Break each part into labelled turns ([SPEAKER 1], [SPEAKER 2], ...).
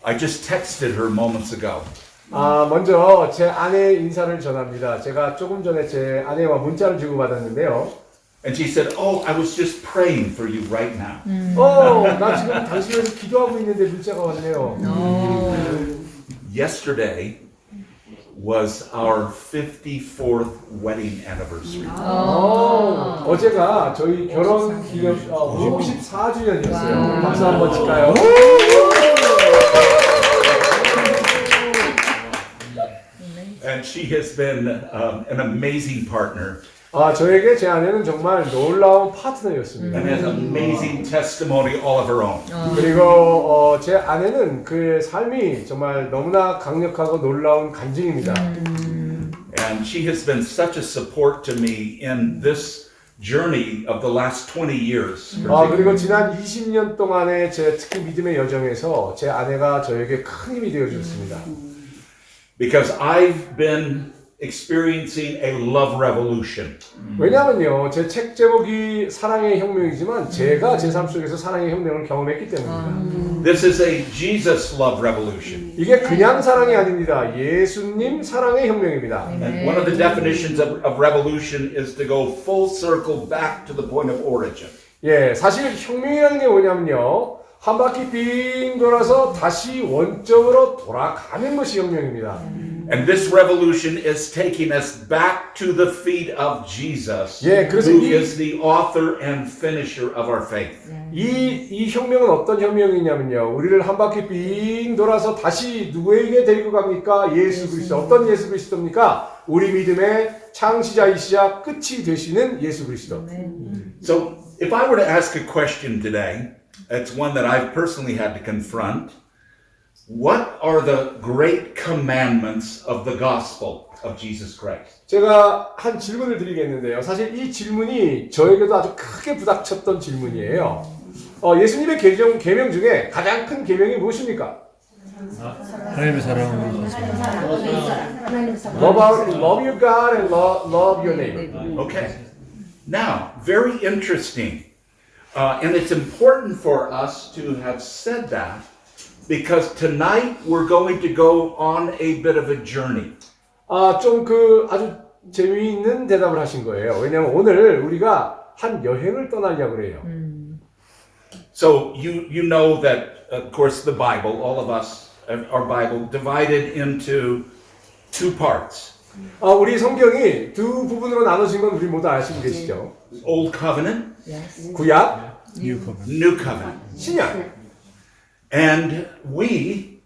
[SPEAKER 1] I just texted her moments ago.
[SPEAKER 2] 먼저 제 아내 인사를 전합니다. 제가 조금 전에 제 아내와 문자를 주고받았는데요.
[SPEAKER 1] And she said, "Oh, I was just praying for you right now."
[SPEAKER 2] 나 지금 당신을 위해서 기도하고 있는데 문자가 왔네요.
[SPEAKER 1] Yesterday was our 54th wedding anniversary.
[SPEAKER 2] 어제가 저희 결혼 기념 54주년이었어요. 박수 한번 칠까요?
[SPEAKER 1] And she has been an amazing partner
[SPEAKER 2] 저에게 제 아내는 정말 놀라운 파트너였습니다.
[SPEAKER 1] and has amazing testimony all of her own.
[SPEAKER 2] 그리고 제 아내는 그의 삶이 정말 너무나 강력하고 놀라운 간증입니다.
[SPEAKER 1] And she has been such a support to me in this journey of the last 20 years.
[SPEAKER 2] 그리고 지난 20년 동안의 제 특히 믿음의 여정에서 제 아내가 저에게 큰 힘이 되어주셨습니다.
[SPEAKER 1] Because I've been experiencing a love revolution.
[SPEAKER 2] 왜냐하면요, 제 책 제목이 사랑의 혁명이지만 제가 제 삶 속에서 사랑의 혁명을 경험했기 때문입니다.
[SPEAKER 1] This is a Jesus love revolution.
[SPEAKER 2] 이게 그냥 사랑이 아닙니다. 예수님 사랑의 혁명입니다.
[SPEAKER 1] And one of the definitions of revolution is to go full circle back to the point of origin.
[SPEAKER 2] 사실 혁명이라는 게 뭐냐면요, 한 바퀴 빙 돌아서 다시 원점으로 돌아가는 것이 혁명입니다.
[SPEAKER 1] And this revolution is taking us back to the feet of Jesus,
[SPEAKER 2] 그래서
[SPEAKER 1] who is the author and finisher of our faith.
[SPEAKER 2] 이 혁명은 어떤 혁명이냐면요, 우리를 한 바퀴 빙 돌아서 다시 누구에게 데리고 갑니까? 예수 그리스도. 어떤 예수 그리스도입니까? 우리 믿음의 창시자이시자 끝이 되시는 예수 그리스도.
[SPEAKER 1] So, if I were to ask a question today, it's one that I've personally had to confront. What are the great commandments of the gospel of Jesus Christ?
[SPEAKER 2] 제가 한 질문을 드리겠는데요. 사실 이 질문이 저에게도 아주 크게 부닥쳤던 질문이에요. 예수님의 계명 중에 가장 큰 계명이 무엇입니까?
[SPEAKER 3] 하나님의 사랑을
[SPEAKER 2] Love your God and love your neighbor.
[SPEAKER 1] Okay. Now, very interesting. And it's important for us to have said that because tonight we're going to go on a bit of a journey.
[SPEAKER 2] 아주 재미있는 대답을 하신 거예요. 왜냐하면 오늘 우리가 한 여행을 떠나려고 그래요.
[SPEAKER 1] So you know that, of course, the Bible, all of us, our Bible, divided into two parts.
[SPEAKER 2] 우리 성경이 두 부분으로 나눠진 건 우리 모두 아시고 계시죠?
[SPEAKER 1] Old Covenant,
[SPEAKER 2] 구약,
[SPEAKER 3] New Covenant.
[SPEAKER 1] New Covenant.
[SPEAKER 2] 신약.
[SPEAKER 1] And we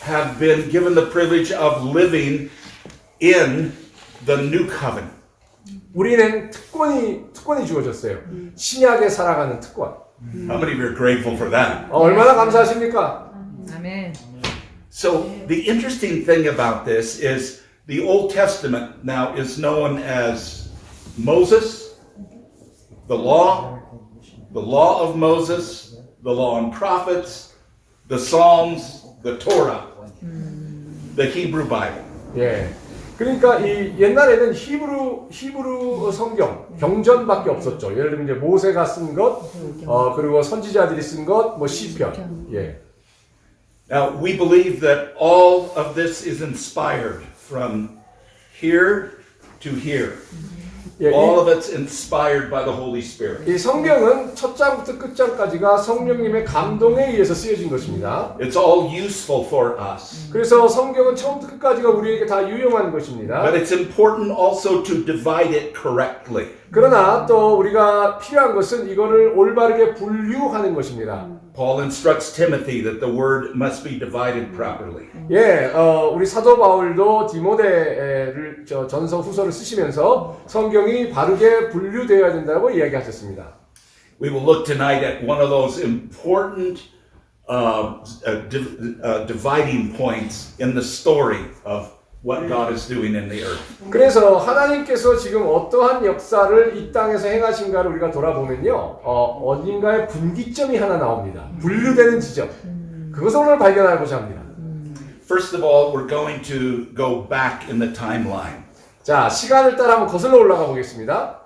[SPEAKER 1] have been given the privilege of living in the New Covenant.
[SPEAKER 2] 우리는 특권이 주어졌어요. 신약에 살아가는 특권.
[SPEAKER 1] How many of you are grateful for that?
[SPEAKER 2] 얼마나 감사하십니까?
[SPEAKER 4] 아멘.
[SPEAKER 1] So the interesting thing about this is the Old Testament now is known as Moses, the law of Moses, the law and prophets, the Psalms, the Torah, the Hebrew Bible.
[SPEAKER 2] 그러니까 이 옛날에는 히브루 성경 경전밖에 없었죠. 예를 들면 이제 모세가 쓴 것, 그리고 선지자들이 쓴 것, 뭐 시편.
[SPEAKER 1] Now we believe that all of this is inspired from here to here. All of it's inspired by the Holy Spirit.
[SPEAKER 2] 이 성경은 첫 장부터 끝 장까지가 성령님의 감동에 의해서 쓰여진 것입니다.
[SPEAKER 1] It's all useful for us.
[SPEAKER 2] 그래서 성경은 처음부터 끝까지가 우리에게 다 유용한 것입니다.
[SPEAKER 1] But it's important also to divide it correctly.
[SPEAKER 2] 그러나 또 우리가 필요한 것은 이거를 올바르게 분류하는 것입니다.
[SPEAKER 1] Paul instructs Timothy that the word must be divided properly.
[SPEAKER 2] 우리 사도 바울도 디모데를 전서 후서를 쓰시면서 성경이 바르게 분류되어야 된다고 이야기하셨습니다.
[SPEAKER 1] We will look tonight at one of those important dividing points in the story of what God is doing in the earth.
[SPEAKER 2] 그래서 하나님께서 지금 어떠한 역사를 이 땅에서 행하신가를 우리가 돌아보면요, 어딘가에 분기점이 하나 나옵니다. 분류되는 지점. 그것을 오늘 발견하고자 합니다.
[SPEAKER 1] First of all, we're going to go back in the timeline.
[SPEAKER 2] 자, 시간을 따라 한번 거슬러 올라가 보겠습니다.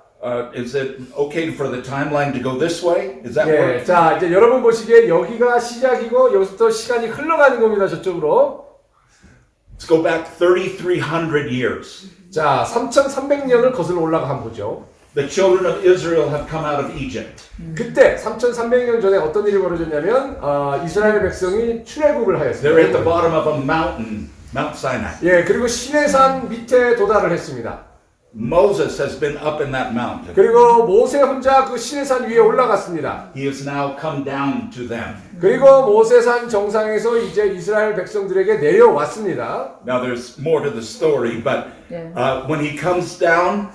[SPEAKER 1] is it okay for the timeline to go this way? Is that
[SPEAKER 2] 예,
[SPEAKER 1] work?
[SPEAKER 2] 자 이제 여러분 보시기에 여기가 시작이고 여기서부터 시간이 흘러가는 겁니다. 저쪽으로.
[SPEAKER 1] Let's go back 3,300 years.
[SPEAKER 2] 자 3,300년을 거슬러 올라가 한번 보죠.
[SPEAKER 1] The children of Israel have come out of Egypt.
[SPEAKER 2] 그때 3,300년 전에 어떤 일이 벌어졌냐면 이스라엘 백성이 출애굽을
[SPEAKER 1] They're at the
[SPEAKER 2] 하였습니다.
[SPEAKER 1] bottom of a mountain, Mount Sinai.
[SPEAKER 2] 예, 그리고 시내산 밑에 도달을 했습니다.
[SPEAKER 1] Moses has been up in that mountain.
[SPEAKER 2] 그리고 모세 혼자 그 시내산 위에 올라갔습니다.
[SPEAKER 1] He has now come down to them.
[SPEAKER 2] 그리고 모세산 정상에서 이제 이스라엘 백성들에게 내려왔습니다.
[SPEAKER 1] Now there's more to the story, but when he comes down,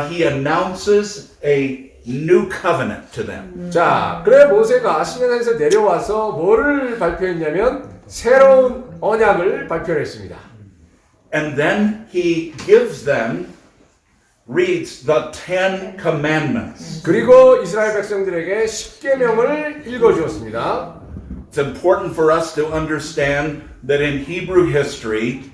[SPEAKER 1] he announces a new covenant to them.
[SPEAKER 2] 자, 그래 모세가 시내산에서 내려와서 뭐를 발표했냐면 새로운 언약을 발표했습니다.
[SPEAKER 1] And then he gives them, reads the 10 commandments.
[SPEAKER 2] 그리고 이스라엘 백성들에게 십계명을 읽어주었습니다.
[SPEAKER 1] It's important for us to understand that in Hebrew history,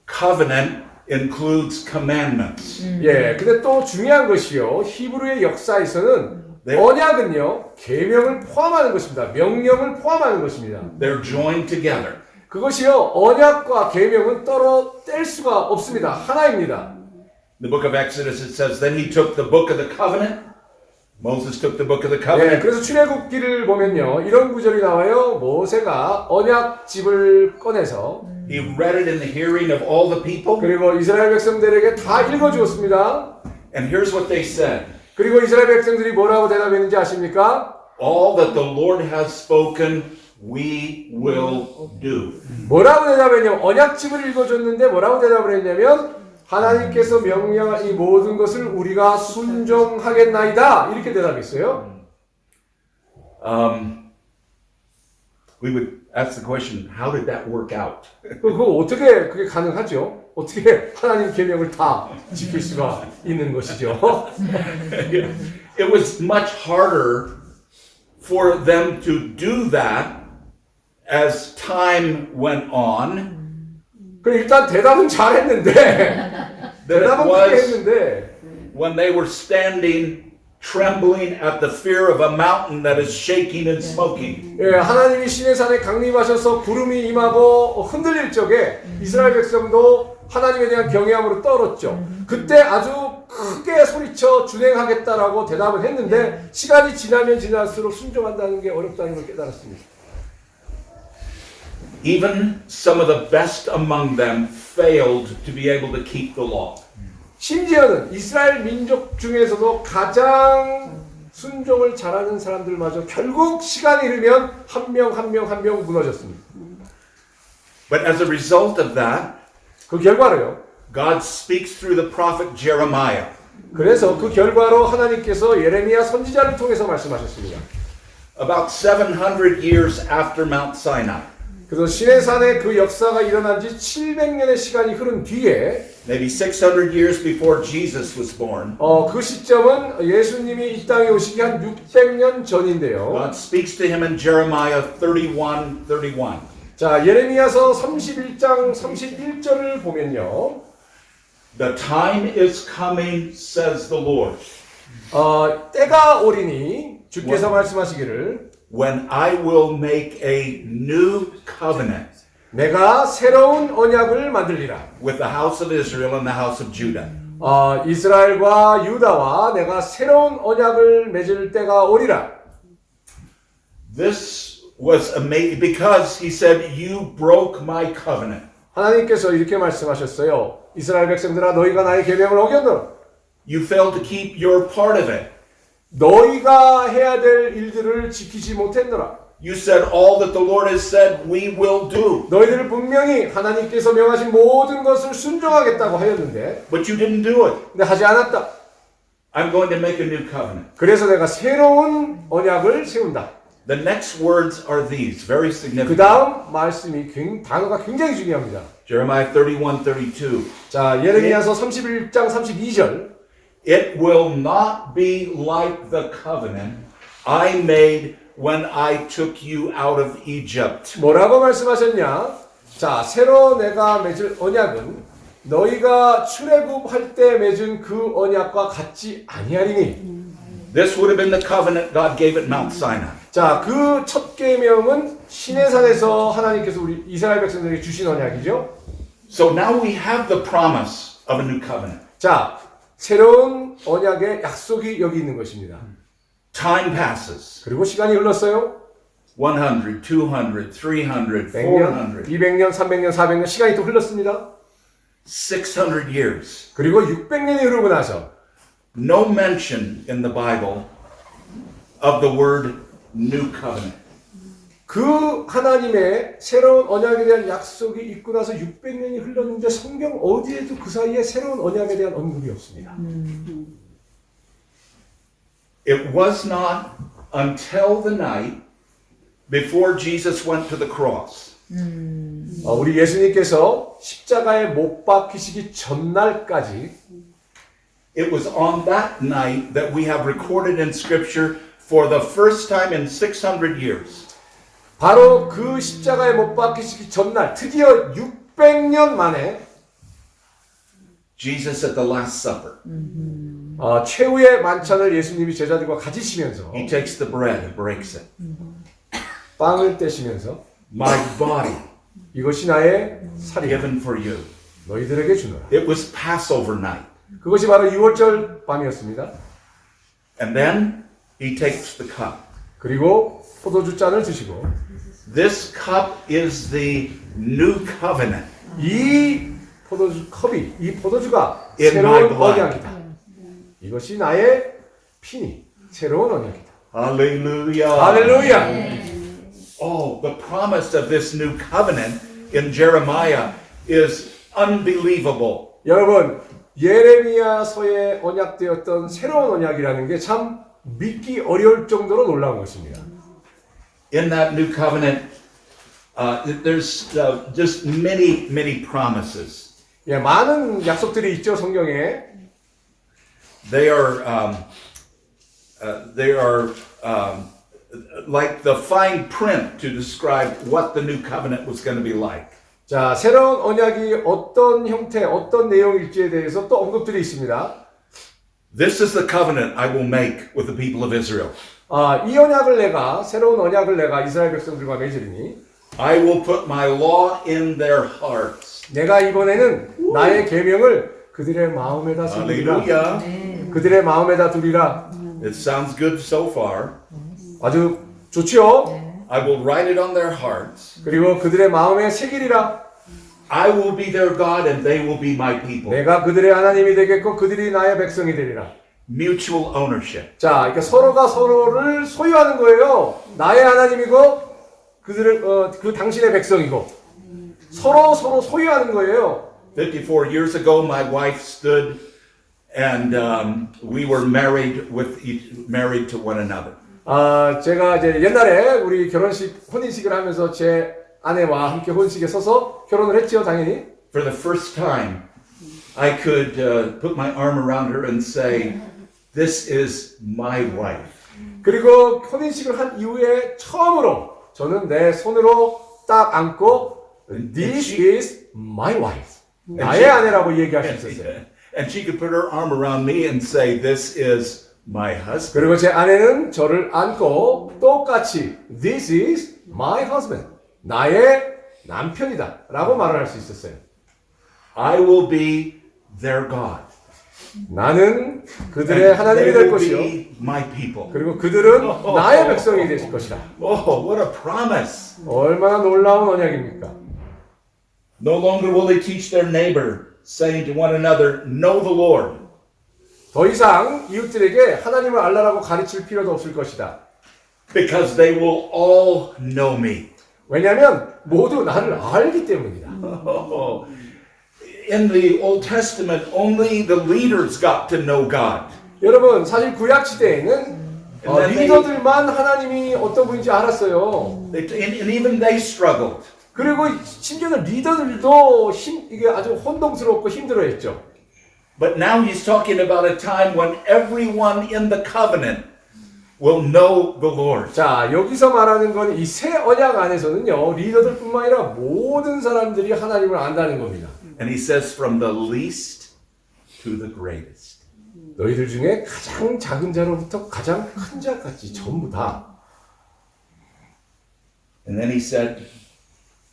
[SPEAKER 1] covenant includes commandments.
[SPEAKER 2] 예, 근데 또 중요한 것이요. 히브리의 역사에서는
[SPEAKER 1] 네.
[SPEAKER 2] 언약은요, 계명을 포함하는 것입니다. 명령을 포함하는 것입니다.
[SPEAKER 1] They're joined together.
[SPEAKER 2] 그것이요, 언약과 계명은 따로 뗄 수가 없습니다. 하나입니다.
[SPEAKER 1] The book of Exodus, it says, then he took the book of the covenant. Moses took the book of the
[SPEAKER 2] 예,
[SPEAKER 1] covenant.
[SPEAKER 2] 그래서 출애굽기를 보면요, 이런 구절이 나와요. 모세가 언약집을 꺼내서
[SPEAKER 1] He read it in the hearing of all the people.
[SPEAKER 2] 그리고 이스라엘 백성들에게 다 읽어주었습니다.
[SPEAKER 1] And here's what they said.
[SPEAKER 2] 그리고 이스라엘 백성들이 뭐라고 대답했는지 아십니까?
[SPEAKER 1] All that the Lord has spoken, we will do.
[SPEAKER 2] 뭐라고 대답했냐면 언약집을 읽어줬는데 뭐라고 대답을 했냐면 하나님께서 명령한 이 모든 것을 우리가 순종하겠나이다 이렇게 대답했어요.
[SPEAKER 1] We would ask the question, how did that work out?
[SPEAKER 2] 그거 어떻게 그게 가능하죠? 어떻게 하나님 계명을 다 지킬 수가 있는 것이죠?
[SPEAKER 1] It was much harder for them to do that as time went on.
[SPEAKER 2] 그럼 일단 대답은 잘했는데 대답은 크게 했는데
[SPEAKER 1] when they were standing trembling at the fear of a mountain that is shaking and smoking.
[SPEAKER 2] 예, 하나님이 시내산에 강림하셔서 구름이 임하고 흔들릴 적에 이스라엘 백성도 하나님에 대한 경외함으로 떨었죠. 그때 아주 크게 소리쳐 준행하겠다라고 대답을 했는데 시간이 지나면 지날수록 순종한다는 게 어렵다는 걸 깨달았습니다.
[SPEAKER 1] Even some of the best among them failed to be able to keep the law.
[SPEAKER 2] 심지어는 이스라엘 민족 중에서도 가장 순종을 잘하는 사람들마저 결국 시간이 흐르면 한 명 한 명 무너졌습니다.
[SPEAKER 1] But as a result of that,
[SPEAKER 2] 그 결과로요.
[SPEAKER 1] God speaks through the prophet Jeremiah.
[SPEAKER 2] 그래서 그 결과로 하나님께서 예레미야 선지자를 통해서 말씀하셨습니다.
[SPEAKER 1] About 700 years after Mount Sinai,
[SPEAKER 2] 그래서 시내산의 그 역사가 일어난 지 700년의 시간이 흐른 뒤에
[SPEAKER 1] maybe 600 years before Jesus was born,
[SPEAKER 2] 그 시점은 예수님이 이 땅에 오시기 한 600년 전인데요.
[SPEAKER 1] God speaks to him in Jeremiah 31:31.
[SPEAKER 2] 자, 예레미야서 31장 31절을 보면요.
[SPEAKER 1] The time is coming, says the Lord,
[SPEAKER 2] 때가 오리니 주께서 말씀하시기를
[SPEAKER 1] when I will make a new covenant
[SPEAKER 2] 내가 새로운 언약을 만들리라.
[SPEAKER 1] with the house of Israel and the house of Judah.
[SPEAKER 2] 이스라엘과 유다와 내가 새로운 언약을 맺을 때가 오리라.
[SPEAKER 1] This was amazing because he said, you broke my covenant.
[SPEAKER 2] 하나님께서 이렇게 말씀하셨어요. 이스라엘 백성들아 너희가 나의 계명을 어겼노라.
[SPEAKER 1] You failed to keep your part of it.
[SPEAKER 2] 너희가 해야 될 일들을 지키지 못했노라.
[SPEAKER 1] You said all that the Lord has said we will do.
[SPEAKER 2] 너희들을 분명히 하나님께서 명하신 모든 것을 순종하겠다고 하였는데
[SPEAKER 1] But you didn't do it.
[SPEAKER 2] 근데 하지 않았다.
[SPEAKER 1] I'm going to make a new covenant.
[SPEAKER 2] 그래서 내가 새로운 언약을 세운다.
[SPEAKER 1] The next words are these, very
[SPEAKER 2] 그
[SPEAKER 1] significant.
[SPEAKER 2] 다음 말씀이 단어가 굉장히 중요합니다.
[SPEAKER 1] Jeremiah 31:32.
[SPEAKER 2] 자, 예레미야서 31장 32절.
[SPEAKER 1] It will not be like the covenant I made when I took you out of Egypt.
[SPEAKER 2] 뭐라고 말씀하셨냐? 자, 새로 내가 맺을 언약은 너희가 출애굽할 때 맺은 그 언약과 같지 아니하리니.
[SPEAKER 1] This would have been the covenant God gave at Mount Sinai.
[SPEAKER 2] 자, 그 첫 계명은 시내산에서 하나님께서 우리 이스라엘 백성들에게 주신 언약이죠.
[SPEAKER 1] So now we have the promise of a new covenant.
[SPEAKER 2] 자, 새로운 언약의 약속이 여기 있는 것입니다.
[SPEAKER 1] Time passes.
[SPEAKER 2] 그리고 시간이 흘렀어요.
[SPEAKER 1] 100, 200, 300,
[SPEAKER 2] 100년,
[SPEAKER 1] 400,
[SPEAKER 2] 200년, 300년, 400년 시간이 또 흘렀습니다.
[SPEAKER 1] 600 years.
[SPEAKER 2] 그리고 600년이 흐르고 나서
[SPEAKER 1] No mention in the Bible of the word new covenant.
[SPEAKER 2] 그 하나님의 새로운 언약에 대한 약속이 있고 나서 600년이 흘렀는데 성경 어디에도 그 사이에 새로운 언약에 대한 언급이 없습니다.
[SPEAKER 1] It was not until the night before Jesus went to the cross
[SPEAKER 2] 우리 예수님께서 십자가에 못 박히시기 전날까지
[SPEAKER 1] It was on that night that we have recorded in Scripture for the first time in 600 years.
[SPEAKER 2] 바로 그 십자가에 못 박히시기 전날 드디어 600년 만에
[SPEAKER 1] Jesus at the Last Supper.
[SPEAKER 2] 최후의 만찬을 예수님이 제자들과 가지시면서
[SPEAKER 1] He takes the bread and breaks it.
[SPEAKER 2] 빵을 떼시면서
[SPEAKER 1] My body
[SPEAKER 2] 이것이 나의 살이야
[SPEAKER 1] given for you.
[SPEAKER 2] 너희들에게 주노라.
[SPEAKER 1] It was Passover night.
[SPEAKER 2] 그것이 바로 6월절 밤이었습니다.
[SPEAKER 1] And then he takes the cup.
[SPEAKER 2] 그리고 포도주 잔을 드시고
[SPEAKER 1] This cup is the new covenant.
[SPEAKER 2] 이 포도주 컵이 이 포도주가
[SPEAKER 1] In my
[SPEAKER 2] 새로운
[SPEAKER 1] blood.
[SPEAKER 2] 언약이다. 이것이 나의 피니 새로운 언약이다.
[SPEAKER 1] Hallelujah.
[SPEAKER 2] 할렐루야.
[SPEAKER 1] Oh, the promise of this new covenant in Jeremiah is unbelievable.
[SPEAKER 2] 여러분 예레미야서에 언약되었던 새로운 언약이라는 게 참 믿기 어려울 정도로 놀라운 것입니다.
[SPEAKER 1] In that new covenant, there's just many promises.
[SPEAKER 2] 예, 많은 약속들이 있죠 성경에.
[SPEAKER 1] They are like the fine print to describe what the new covenant was going to be like.
[SPEAKER 2] 자, 새로운 언약이 어떤 형태, 어떤 내용일지에 대해서 또 언급들이 있습니다.
[SPEAKER 1] This is the covenant I will make with the people of Israel.
[SPEAKER 2] 이 언약을 내가 새로운 언약을 내가 이스라엘 백성들과 맺으리니
[SPEAKER 1] I will put my law in their hearts.
[SPEAKER 2] 내가 이번에는 나의 계명을 그들의 마음에다 새기리라.
[SPEAKER 1] Hallelujah.
[SPEAKER 2] 그들의 마음에다 두리라.
[SPEAKER 1] It sounds good so far.
[SPEAKER 2] 아주 좋지요?
[SPEAKER 1] I will write it on their hearts.
[SPEAKER 2] 그리고 그들의 마음에 새기리라.
[SPEAKER 1] I will be their God and they will be my people.
[SPEAKER 2] 내가 그들의 하나님이 되겠고 그들이 나의 백성이 되리라.
[SPEAKER 1] Mutual ownership.
[SPEAKER 2] 자, 그러니까 서로가 서로를 소유하는 거예요. 나의 하나님이고 그들은 그 당신의 백성이고 서로 소유하는 거예요.
[SPEAKER 1] 54 years ago, my wife stood and we were married to one another.
[SPEAKER 2] 제가 이제 옛날에 우리 혼인식을 하면서 제 아내와 함께 혼식에 서서 결혼을 했죠, 당연히.
[SPEAKER 1] For the first time, I could put my arm around her and say, "This is my wife."
[SPEAKER 2] 그리고 혼인식을 한 이후에 처음으로 저는 내 손으로 딱 안고 This is my wife. 나의 아내라고 얘기할 수 있었어요.
[SPEAKER 1] And she could put her arm around me and say, "This is my husband."
[SPEAKER 2] 그리고 제 아내는 저를 안고 똑같이 This is my husband. 나의 남편이다 라고 말을 할 수 있었어요.
[SPEAKER 1] I will be their God.
[SPEAKER 2] 나는 그들의
[SPEAKER 1] And
[SPEAKER 2] 하나님이
[SPEAKER 1] they
[SPEAKER 2] 될
[SPEAKER 1] will
[SPEAKER 2] 것이요.
[SPEAKER 1] be my people.
[SPEAKER 2] 그리고 그들은 나의 백성이 되실 것이다.
[SPEAKER 1] Oh, what a promise.
[SPEAKER 2] 얼마나 놀라운 언약입니까?
[SPEAKER 1] No longer will they teach their neighbor, saying to one another, "Know the Lord."
[SPEAKER 2] 더 이상 이웃들에게 하나님을 알라라고 가르칠 필요도 없을 것이다.
[SPEAKER 1] Because they will all know me.
[SPEAKER 2] 왜냐하면 모두 나를 알기 때문이다.
[SPEAKER 1] Oh. In the Old Testament, only the leaders got to know God.
[SPEAKER 2] 여러분 사실 구약 시대에는
[SPEAKER 1] And
[SPEAKER 2] 리더들만 하나님이 어떤 분인지 알았어요.
[SPEAKER 1] And even they struggled.
[SPEAKER 2] 그리고 심지어는 리더들도 이게 아주 혼동스럽고 힘들어했죠.
[SPEAKER 1] But now he's talking about a time when everyone in the covenant will know the Lord.
[SPEAKER 2] 자, 여기서 말하는 건 이 새 언약 안에서는요, 리더들뿐만 아니라 모든 사람들이 하나님을 안다는 겁니다.
[SPEAKER 1] And he says, from the least to the greatest.
[SPEAKER 2] 너희들 중에 가장 작은 자로부터 가장 큰 자까지 전부 다.
[SPEAKER 1] And then he said,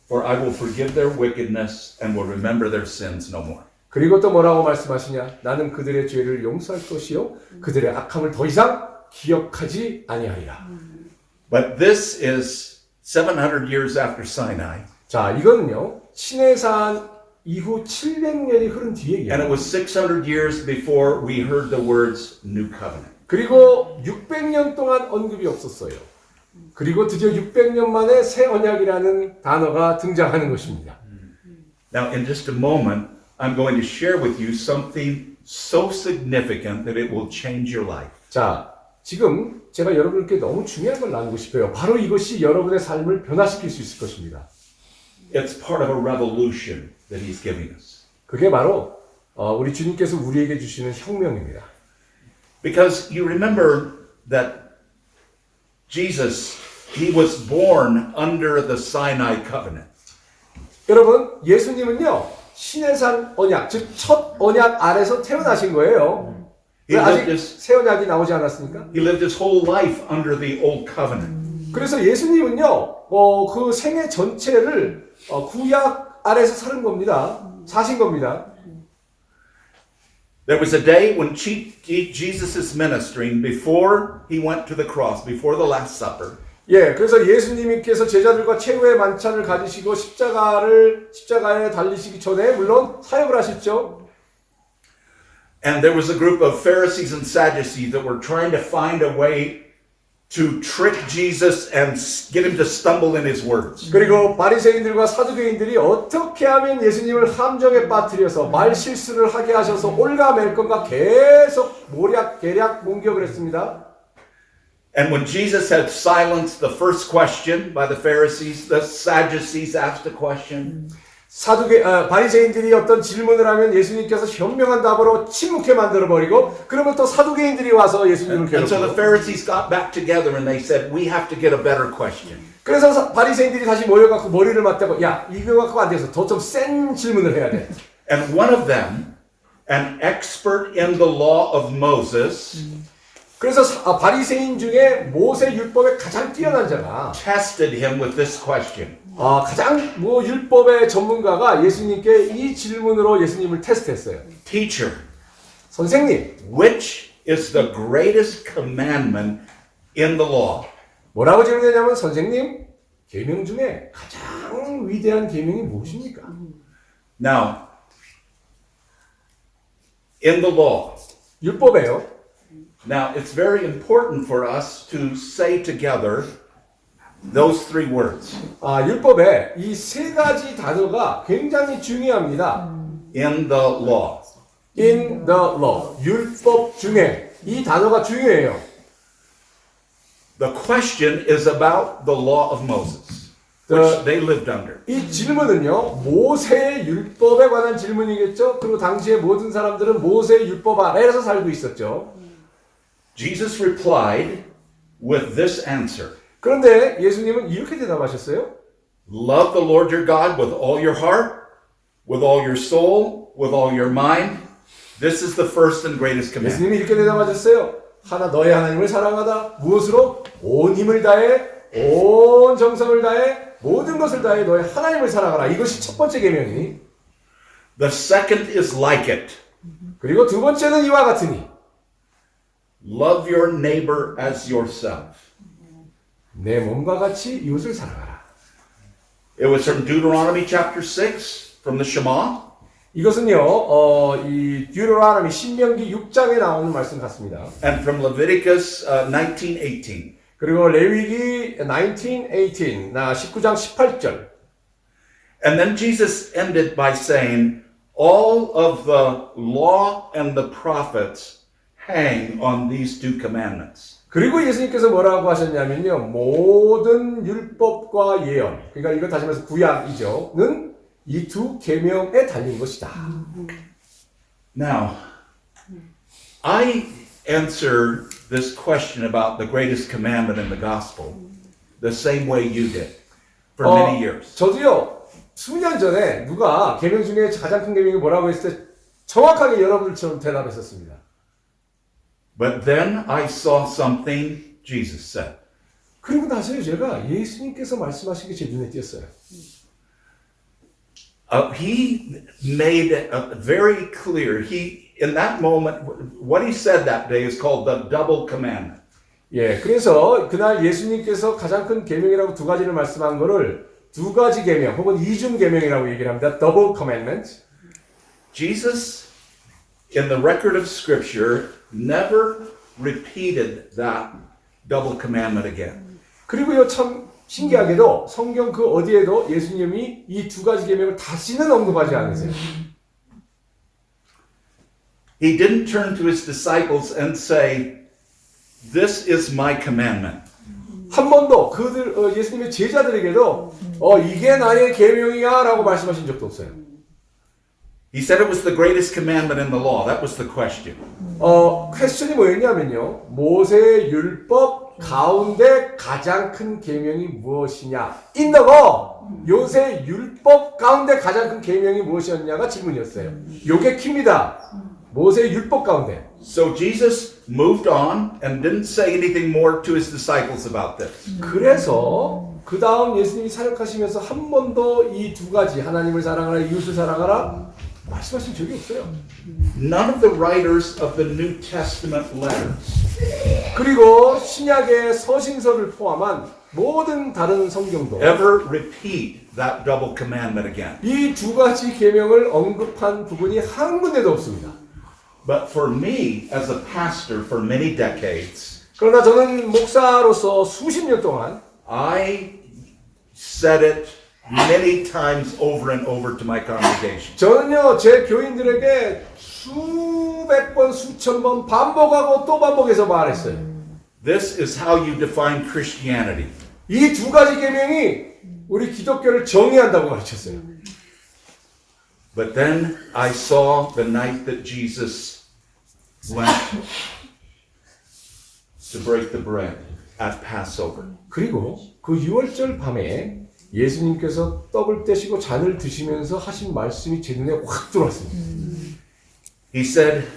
[SPEAKER 1] for I will forgive their wickedness and will remember their sins no more.
[SPEAKER 2] 그리고 또 뭐라고 말씀하시냐? 나는 그들의 죄를 용서할 것이요 그들의 악함을 더 이상 기억하지 아니하리라.
[SPEAKER 1] But this is 700 years after Sinai.
[SPEAKER 2] 자, 이거는요. 시내산 이후 700년이 흐른 뒤의
[SPEAKER 1] And it
[SPEAKER 2] 얘기예요.
[SPEAKER 1] was 600 years before we heard the words New Covenant.
[SPEAKER 2] 그리고 600년 동안 언급이 없었어요. 그리고 드디어 600년 만에 새 언약이라는 단어가 등장하는 것입니다.
[SPEAKER 1] Now, in just a moment, I'm going to share with you something so significant that it will change your life.
[SPEAKER 2] 자, 지금 제가 여러분께 너무 중요한 걸 나누고 싶어요. 바로 이것이 여러분의 삶을 변화시킬 수 있을 것입니다.
[SPEAKER 1] It's part of a revolution that he's giving us.
[SPEAKER 2] 그게 바로 우리 주님께서 우리에게 주시는 혁명입니다.
[SPEAKER 1] Because you remember that Jesus, he was born under the Sinai covenant.
[SPEAKER 2] 여러분, 예수님은요, 시내산 언약, 즉 첫 언약 아래서 태어나신 거예요. 왜 아직 새 언약이 나오지 않았습니까?
[SPEAKER 1] He lived his whole life under the old covenant.
[SPEAKER 2] 그래서 예수님은요, 그 생애 전체를 구약 아래서 사는 겁니다. 사신 겁니다.
[SPEAKER 1] There was a day when Jesus is ministering before he went to the cross, before the Last Supper.
[SPEAKER 2] 예, 그래서 예수님께서 제자들과 최후의 만찬을 가지시고 십자가에 달리시기 전에 물론 사역을 하셨죠.
[SPEAKER 1] And there was a group of Pharisees and Sadducees that were trying to find a way to trick Jesus and get him to stumble in his words.
[SPEAKER 2] 그리고 바리새인들과 사두개인들이 어떻게 하면 예수님을 함정에 빠뜨려서 말 실수를 하게 하셔서 올가맬 건가 계속 계략 공격을 했습니다.
[SPEAKER 1] And when Jesus had silenced the first question by the Pharisees, the Sadducees asked a question.
[SPEAKER 2] 바리새인들이 어떤 질문을 하면 예수님께서 현명한 답으로 침묵해 만들어 버리고 그러면 또 사두개인들이 와서 예수님을
[SPEAKER 1] And so the
[SPEAKER 2] 괴롭히고
[SPEAKER 1] Pharisees got back together and they said, we have to get a better question.
[SPEAKER 2] 그래서 바리새인들이 다시 모여갖고 머리를 맞대고 야 이거 갖고 안 돼서 더 좀 센 질문을 해야 돼.
[SPEAKER 1] And one of them, an expert in the law of Moses,
[SPEAKER 2] 그래서 바리새인 중에 모세 율법에 가장 뛰어난 자가
[SPEAKER 1] tested him with this question.
[SPEAKER 2] 가장 율법의 전문가가 예수님께 이 질문으로 예수님을 테스트했어요.
[SPEAKER 1] Teacher,
[SPEAKER 2] 선생님,
[SPEAKER 1] which is the greatest commandment in the law?
[SPEAKER 2] 뭐라고 질문했냐면 선생님, 계명 중에 가장 위대한 계명이 무엇입니까?
[SPEAKER 1] Now, in the law,
[SPEAKER 2] 율법에요.
[SPEAKER 1] now it's very important for us to say together those three words.
[SPEAKER 2] 율법에 이 세 가지 단어가 굉장히 중요합니다.
[SPEAKER 1] In the law.
[SPEAKER 2] In the law. 율법 중에 이 단어가 중요해요.
[SPEAKER 1] The question is about the law of Moses, which they lived under.
[SPEAKER 2] 이 질문은요, 모세의 율법에 관한 질문이겠죠? 그리고 당시에 모든 사람들은 모세의 율법 아래에서 살고 있었죠.
[SPEAKER 1] Jesus replied with this answer.
[SPEAKER 2] 그런데 예수님은 이렇게 대답하셨어요.
[SPEAKER 1] Love the Lord your God with all your heart, with all your soul, with all your mind. This is the first and greatest commandment.
[SPEAKER 2] 예수님이 이렇게 대답하셨어요. 너의 하나님을 사랑하다. 무엇으로? 온 힘을 다해, 온 정성을 다해, 모든 것을 다해 너의 하나님을 사랑하라. 이것이 첫 번째 계명이니.
[SPEAKER 1] The second is like it.
[SPEAKER 2] 그리고 두 번째는 이와 같으니.
[SPEAKER 1] Love your neighbor as yourself.
[SPEAKER 2] 내 몸과 같이 이웃을 사랑하라.
[SPEAKER 1] It was from Deuteronomy chapter 6, from the Shema.
[SPEAKER 2] 이것은요, 이 Deuteronomy 신명기 6장에 나오는 말씀 같습니다.
[SPEAKER 1] And from Leviticus 19:18.
[SPEAKER 2] 그리고 레위기 19:18, 19장 18절.
[SPEAKER 1] And then Jesus ended by saying, all of the law and the prophets hang on these two commandments.
[SPEAKER 2] 그리고 예수님께서 뭐라고 하셨냐면요, 모든 율법과 예언, 그러니까 이거 다시 말해서 구약이죠,는 이 두 계명에 달린 것이다.
[SPEAKER 1] Now, I answer this question about the greatest commandment in the gospel the same way you did for many years.
[SPEAKER 2] 저도요 수년 전에 누가 계명 중에 가장 큰 계명이 뭐라고 했을 때 정확하게 여러분들처럼 대답했었습니다.
[SPEAKER 1] But then I saw something Jesus said.
[SPEAKER 2] 그리고 나서요 제가 예수님께서 말씀하신 게 제 눈에 띄었어요.
[SPEAKER 1] He made it very clear. In that moment, what he said that day is called the double commandment.
[SPEAKER 2] 예, 그래서 그날 예수님께서 가장 큰 계명이라고 두 가지를 말씀한 거를 두 가지 계명 혹은 이중 계명이라고 얘기를 합니다. Double commandment.
[SPEAKER 1] Jesus, in the record of Scripture, never repeated that double commandment again.
[SPEAKER 2] 그리고요 참 신기하게도 성경 그 어디에도 예수님이 이 두 가지 계명을 다시는 언급하지 않으세요.
[SPEAKER 1] He didn't turn to his disciples and say, "This is my commandment."
[SPEAKER 2] 한 번도 그들 예수님의 제자들에게도 이게 나의 계명이야라고 말씀하신 적도 없어요.
[SPEAKER 1] He said it was the greatest commandment in the law. That was the question.
[SPEAKER 2] 퀘스천이 뭐였냐면요. 모세의 율법 가운데 가장 큰 계명이 무엇이냐? In the law. 요새 율법 가운데 가장 큰 계명이 무엇이었냐가 질문이었어요. 요게 킵니다. 모세의 율법 가운데.
[SPEAKER 1] So Jesus moved on and didn't say anything more to his disciples about this.
[SPEAKER 2] 그래서 그 다음 예수님이 사역하시면서 한 번도 이 두 가지 하나님을 사랑하라 이웃을 사랑하라 말씀하신 적이 없어요.
[SPEAKER 1] None of the writers of the New Testament letters
[SPEAKER 2] 그리고 신약의 서신서를 포함한 모든 다른 성경도
[SPEAKER 1] ever repeat that double commandment again.
[SPEAKER 2] 이 두 가지 계명을 언급한 부분이 한 군데도 없습니다.
[SPEAKER 1] But for me, as a pastor for many decades,
[SPEAKER 2] 그러나 저는 목사로서 수십 년 동안
[SPEAKER 1] I said it many times over and over to my congregation.
[SPEAKER 2] 저는요 제 교인들에게 수백 번 수천 번 반복하고 또 반복해서 말했어요.
[SPEAKER 1] This is how you define Christianity.
[SPEAKER 2] 이 두 가지 계명이 우리 기독교를 정의한다고 가르쳤어요.
[SPEAKER 1] But then I saw the night that Jesus went to break the bread at Passover.
[SPEAKER 2] 그리고 그 유월절 밤에 예수님께서 떡을 떼시고 잔을 드시면서 하신 말씀이 제 눈에 확 들어왔습니다.
[SPEAKER 1] He said,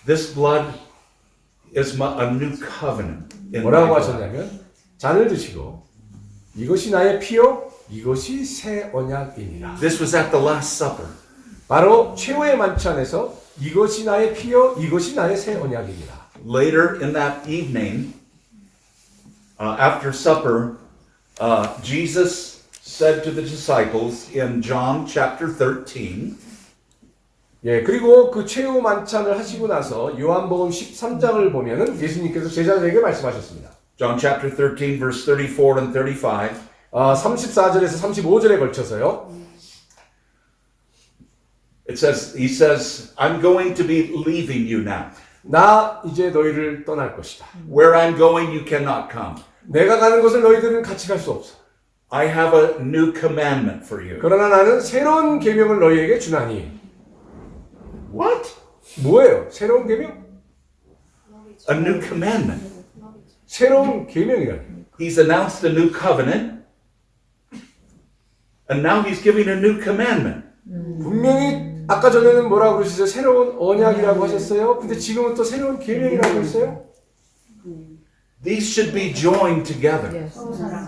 [SPEAKER 1] "This blood is a new covenant in my
[SPEAKER 2] 뭐라고
[SPEAKER 1] blood."
[SPEAKER 2] 하셨냐면 잔을 드시고 이것이 나의 피요 이것이 새 언약이니라.
[SPEAKER 1] This was at the Last Supper.
[SPEAKER 2] 바로 최후의 만찬에서 이것이 나의 피요 이것이 나의 새 언약이니라.
[SPEAKER 1] Later in that evening, after supper, Jesus said to the disciples in John chapter 13,
[SPEAKER 2] 예, 그리고 그 최후 만찬을 하시고 나서 요한복음 13장을 보면은 예수님께서 제자들에게 말씀하셨습니다.
[SPEAKER 1] John chapter 13, verse 34 and 35.
[SPEAKER 2] 34절에서 35절에 걸쳐서요.
[SPEAKER 1] He says, "I'm going to be leaving you now.
[SPEAKER 2] 나 이제 너희를 떠날 것이다.
[SPEAKER 1] Where I'm going, you cannot come.
[SPEAKER 2] 내가 가는 곳을 너희들은 같이 갈 수 없어.
[SPEAKER 1] I have a new commandment for you."
[SPEAKER 2] 그러나 나는 새로운 계명을 너희에게 주나니.
[SPEAKER 1] What?
[SPEAKER 2] 뭐예요? 새로운 계명?
[SPEAKER 1] A new commandment.
[SPEAKER 2] 새로운 계명이라니.
[SPEAKER 1] He's announced a new covenant, and now he's giving a new commandment.
[SPEAKER 2] 분명히 아까 전에는 뭐라고 그러셨어요? 새로운 언약이라고 하셨어요. 근데 지금은 또 새로운 계명이라고 했어요.
[SPEAKER 1] These should be joined together.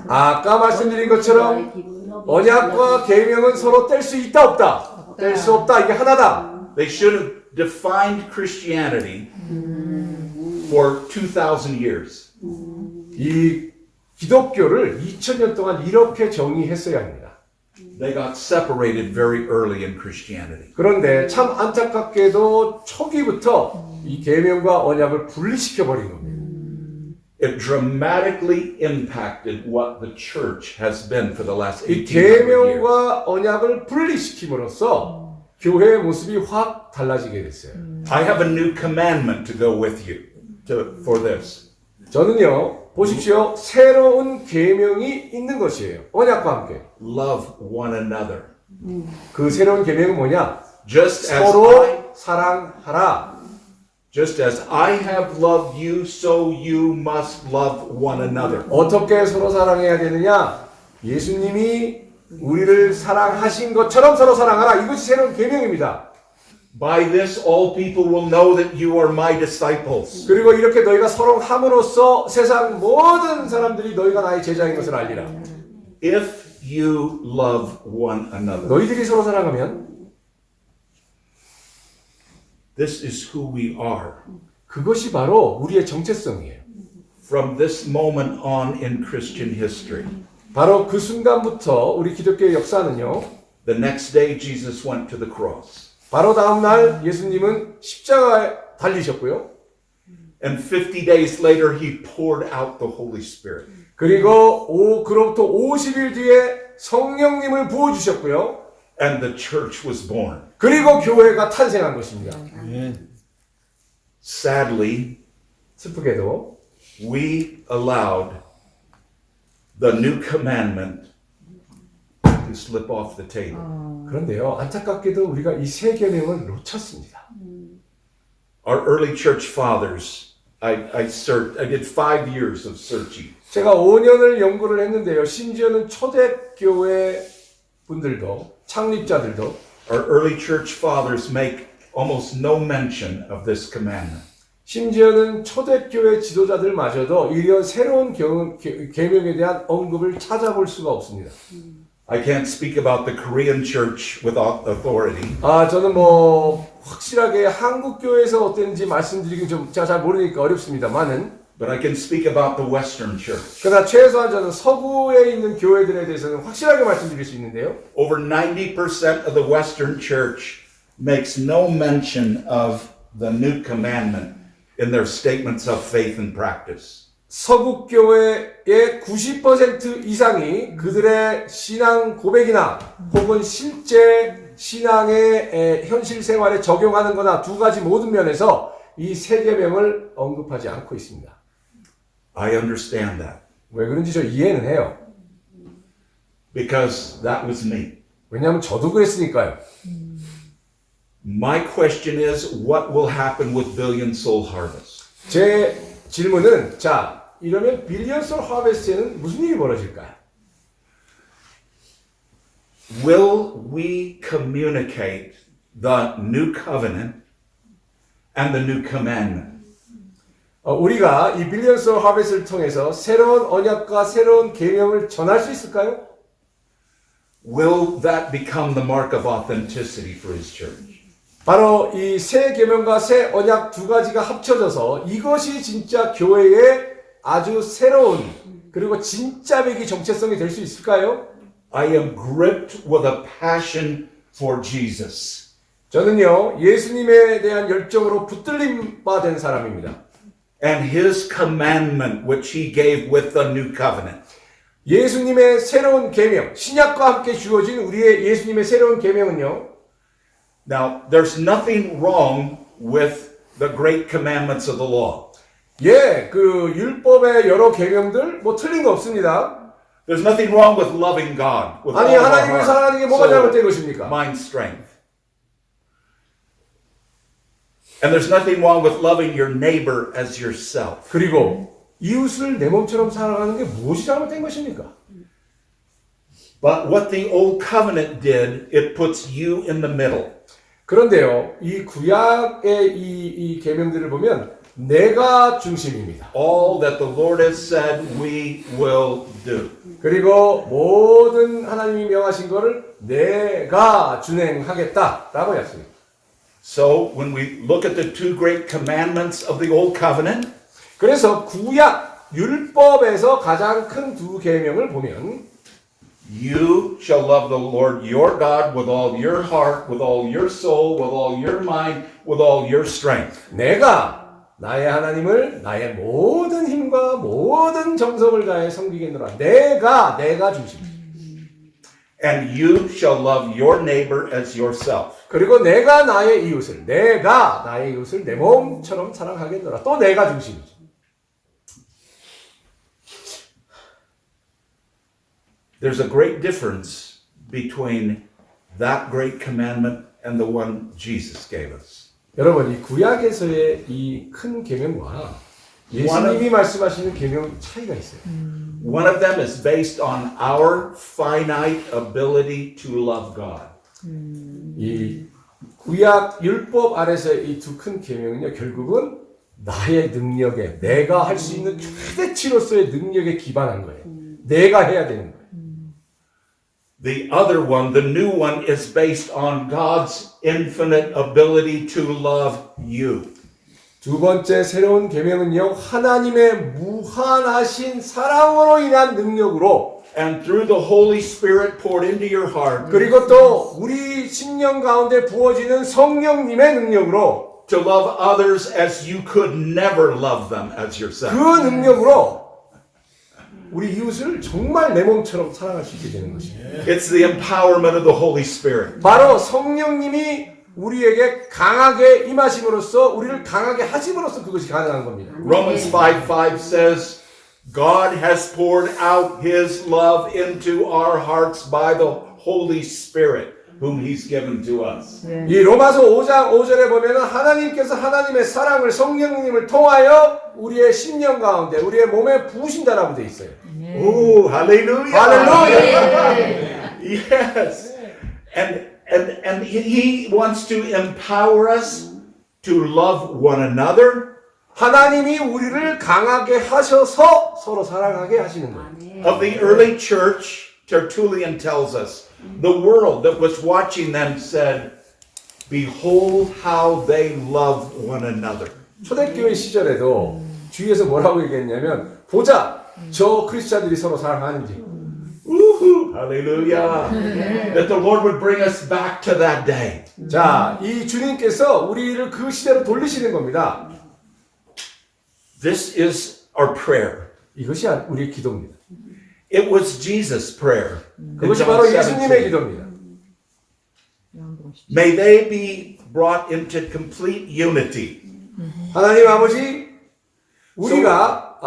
[SPEAKER 2] 아까 말씀드린 것처럼 언약과 계명은 서로 뗄 수 있다 없다. 뗄 수 없다. 이게 하나다.
[SPEAKER 1] They should have defined Christianity for 2,000 years.
[SPEAKER 2] 이 기독교를 2000년 동안 이렇게 정의했어야 합니다.
[SPEAKER 1] They got separated very early in Christianity.
[SPEAKER 2] 그런데 참 안타깝게도 초기부터 이 계명과 언약을 분리시켜 버린 겁니다.
[SPEAKER 1] It dramatically impacted what the church has been for the last
[SPEAKER 2] 이
[SPEAKER 1] 1800 years.
[SPEAKER 2] 계명과 언약을 분리시킴으로써 교회의 모습이 확 달라지게 됐어요.
[SPEAKER 1] I have a new commandment to go with you for this.
[SPEAKER 2] 저는요, 보십시오. 새로운 계명이 있는 것이에요. 언약과 함께.
[SPEAKER 1] Love one another.
[SPEAKER 2] 그 새로운 계명은 뭐냐?
[SPEAKER 1] Just as I
[SPEAKER 2] 서로 사랑하라.
[SPEAKER 1] Just as I have loved you, so you must love one another.
[SPEAKER 2] 어떻게 서로 사랑해야 되느냐? 예수님이 우리를 사랑하신 것처럼 서로 사랑하라. 이것이 새로운 계명입니다.
[SPEAKER 1] By this all people will know that you are my disciples.
[SPEAKER 2] 그리고 이렇게 너희가 서로 함으로써 세상 모든 사람들이 너희가 나의 제자인 것을 알리라.
[SPEAKER 1] If you love one another.
[SPEAKER 2] 너희들이 서로 사랑하면
[SPEAKER 1] This is who we are.
[SPEAKER 2] 그것이 바로 우리의 정체성이에요.
[SPEAKER 1] From this moment on in Christian history.
[SPEAKER 2] 바로 그 순간부터 우리 기독교의 역사는요.
[SPEAKER 1] The next day Jesus went to the cross.
[SPEAKER 2] 바로 다음 날 예수님은 십자가에 달리셨고요.
[SPEAKER 1] And 50 days later he poured out the Holy Spirit.
[SPEAKER 2] 그리고 그로부터 50일 뒤에 성령님을 부어주셨고요.
[SPEAKER 1] And the church was born.
[SPEAKER 2] 그리고 교회가 탄생한 것입니다.
[SPEAKER 1] Sadly,
[SPEAKER 2] 슬프게도
[SPEAKER 1] we allowed the new commandment to slip off the table.
[SPEAKER 2] 그런데요. 안타깝게도 우리가 이 세 계명을 놓쳤습니다.
[SPEAKER 1] Our early church fathers, I did 5 years of searching.
[SPEAKER 2] 제가 5년을 연구를 했는데요. 심지어는 초대교회 분들도 창립자들도
[SPEAKER 1] Our early church fathers make almost no mention of this commandment.
[SPEAKER 2] 심지어는 초대교회 지도자들마저도 이런 새로운 계명에 대한 언급을 찾아볼 수가 없습니다.
[SPEAKER 1] I can't speak about the Korean church with authority.
[SPEAKER 2] 저는 확실하게 한국 교회에서 어땠는지 말씀드리긴 좀 제가 잘 모르니까 어렵습니다만은
[SPEAKER 1] But I can speak about the Western church.
[SPEAKER 2] 그러나 최소한 저는 서구에 있는 교회들에 대해서는 확실하게 말씀드릴 수 있는데요.
[SPEAKER 1] Over 90% of the Western church makes no mention of the new commandment in their statements of faith and practice.
[SPEAKER 2] 서구 교회의 90% 이상이 그들의 신앙 고백이나 혹은 실제 신앙의 현실 생활에 적용하는 거나 두 가지 모든 면에서 이 세 계명을 언급하지 않고 있습니다.
[SPEAKER 1] I understand that
[SPEAKER 2] 왜 그런지 저 이해는 해요.
[SPEAKER 1] because that was me.
[SPEAKER 2] 왜냐하면 저도 그랬으니까요.
[SPEAKER 1] My question is, what will happen with Billion Soul Harvest?
[SPEAKER 2] 제 질문은 이러면 빌리언 솔 하베스트에는 무슨 일이 벌어질까요?
[SPEAKER 1] Will we communicate the new covenant and the new commandment?
[SPEAKER 2] 우리가 이 빌리언 솔 하베스트를 통해서 새로운 언약과 새로운 계명을 전할 수 있을까요?
[SPEAKER 1] Will that become the mark of authenticity for his church?
[SPEAKER 2] 바로 이 새 계명과 새 언약 두 가지가 합쳐져서 이것이 진짜 교회의 아주 새로운 그리고 진짜 배기 정체성이 될 수 있을까요?
[SPEAKER 1] I am gripped with a passion for Jesus.
[SPEAKER 2] 저는요 예수님에 대한 열정으로 붙들림 바 된 사람입니다.
[SPEAKER 1] And his commandment which he gave with the new covenant.
[SPEAKER 2] 예수님의 새로운 계명, 신약과 함께 주어진 우리의 예수님의 새로운 계명은요.
[SPEAKER 1] Now, there's nothing wrong with the great commandments of the law.
[SPEAKER 2] 그 율법의 여러 계명들 틀린 거 없습니다.
[SPEAKER 1] There's nothing wrong with loving God with
[SPEAKER 2] 아니
[SPEAKER 1] all of our
[SPEAKER 2] 하나님을 사랑하는 게
[SPEAKER 1] heart,
[SPEAKER 2] 뭐가
[SPEAKER 1] soul,
[SPEAKER 2] 잘못된 것입니까?
[SPEAKER 1] mind, strength. And there's nothing wrong with loving your neighbor as yourself.
[SPEAKER 2] 그리고 이웃을 내 몸처럼 사랑하는 게 무엇이 잘못된 것입니까?
[SPEAKER 1] But what the old covenant did, it puts you in the middle.
[SPEAKER 2] 그런데요, 이 구약의 이 계명들을 보면 내가 중심입니다.
[SPEAKER 1] All that the Lord has said, we will do.
[SPEAKER 2] 그리고 모든 하나님이 명하신 것을 내가 준행하겠다라고 했습니다.
[SPEAKER 1] So when we look at the two great commandments of the old covenant,
[SPEAKER 2] 그래서 구약 율법에서 가장 큰 두 계명을 보면
[SPEAKER 1] you shall love the Lord your God with all your heart, with all your soul, with all your mind, with all your strength.
[SPEAKER 2] 내가 나의 하나님을 나의 모든 힘과 모든 정성을 다해 섬기겠노라. 내가 중심입니다.
[SPEAKER 1] And you shall love your neighbor as yourself.
[SPEAKER 2] 그리고 내가 나의 이웃을 내 몸처럼 사랑하겠노라. 또 내가 중심이죠.
[SPEAKER 1] There's a great difference between that great commandment and the one Jesus gave us.
[SPEAKER 2] 여러분 이 구약에서의 이 큰 계명과 예수님이 말씀하시는 계명 차이가 있어요.
[SPEAKER 1] One of them is based on our finite ability to love God.
[SPEAKER 2] 이 구약 율법 아래서의 이 두 큰 계명은요 결국은 나의 능력에 내가 할 수 있는 최대치로서의 능력에 기반한 거예요. 내가 해야 되는 거예요.
[SPEAKER 1] The other one, the new one, is based on God's infinite ability to love you.
[SPEAKER 2] 두 번째 새로운 계명은요 하나님의 무한하신 사랑으로 인한 능력으로
[SPEAKER 1] And through the Holy Spirit poured into your heart
[SPEAKER 2] 그리고 또 우리 심령 가운데 부어지는 성령님의 능력으로
[SPEAKER 1] to love others as you could never love them as yourself.
[SPEAKER 2] 그 능력으로 우리 이웃을 정말 내 몸처럼 사랑할 수 있게 되는 것입니다.
[SPEAKER 1] It's the empowerment of the Holy Spirit.
[SPEAKER 2] 바로 성령님이 우리에게 강하게 임하심으로써 우리를 강하게 하심으로써 그것이 가능한 겁니다.
[SPEAKER 1] Romans 5:5 says, God has poured out His love into our hearts by the Holy Spirit, whom He's given to us.
[SPEAKER 2] 이 로마서 5장 5절에 보면은 하나님께서 하나님의 사랑을 성령님을 통하여 우리의 심령 가운데 우리의 몸에 부으신다라고 돼 있어요.
[SPEAKER 1] Oh, hallelujah!
[SPEAKER 2] 할렐루야!
[SPEAKER 1] Yes. And He wants to empower us to love one another.
[SPEAKER 2] 하나님이 우리를 강하게 하셔서 서로 사랑하게 하시는 거예요.
[SPEAKER 1] Of the early church, Tertullian tells us, the world that was watching them said, behold how they love one another.
[SPEAKER 2] 초대교회 시절에도 주위에서 뭐라고 얘기했냐면 보자 저 크리스찬들이 서로 사랑하는지.
[SPEAKER 1] Woohoo! Hallelujah! That the Lord would bring us back to that day.
[SPEAKER 2] 자, 이 주님께서 우리를 그 시대로 돌리시는 겁니다.
[SPEAKER 1] This is our prayer.
[SPEAKER 2] 이것이 우리의 기도입니다.
[SPEAKER 1] It was Jesus' prayer. in
[SPEAKER 2] 그것이
[SPEAKER 1] John
[SPEAKER 2] 바로 예수님의
[SPEAKER 1] 17.
[SPEAKER 2] 기도입니다.
[SPEAKER 1] May they be brought into complete unity.
[SPEAKER 2] 하나님 아버지, 우리가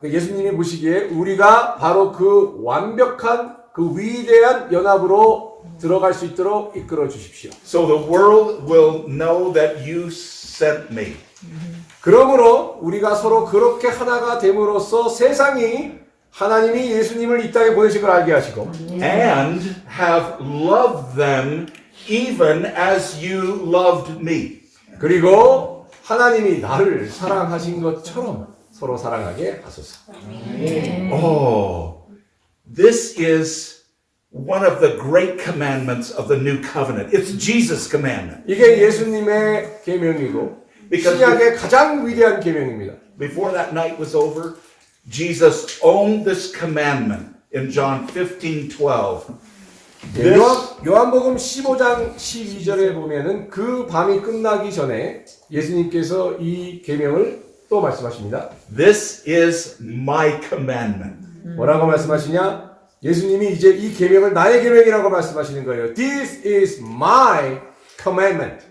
[SPEAKER 2] 예수님이 보시기에 우리가 바로 그 완벽한 그 위대한 연합으로 들어갈 수 있도록 이끌어 주십시오.
[SPEAKER 1] So the world will know that you sent me.
[SPEAKER 2] 그러므로 우리가 서로 그렇게 하나가 됨으로써 세상이 하나님이 예수님을 이 땅에 보내신 걸 알게 하시고
[SPEAKER 1] And have loved them even as you loved me.
[SPEAKER 2] 그리고 하나님이 나를 사랑하신 것처럼 서로 사랑하게 하소서.
[SPEAKER 1] Oh, this is one of the great commandments of the new covenant. It's Jesus' commandment.
[SPEAKER 2] 이게 예수님의 계명이고 신약의 가장 위대한 계명입니다.
[SPEAKER 1] Before that night was over, Jesus owned this commandment in John 15:12.
[SPEAKER 2] 요한복음 15장 12절에 보면은 그 밤이 끝나기 전에 예수님께서 이 계명을 또 말씀하십니다.
[SPEAKER 1] This is my commandment.
[SPEAKER 2] 뭐라고 말씀하시냐? 예수님이 이제 이 계명을 나의 계명이라고 말씀하시는 거예요. This is my commandment.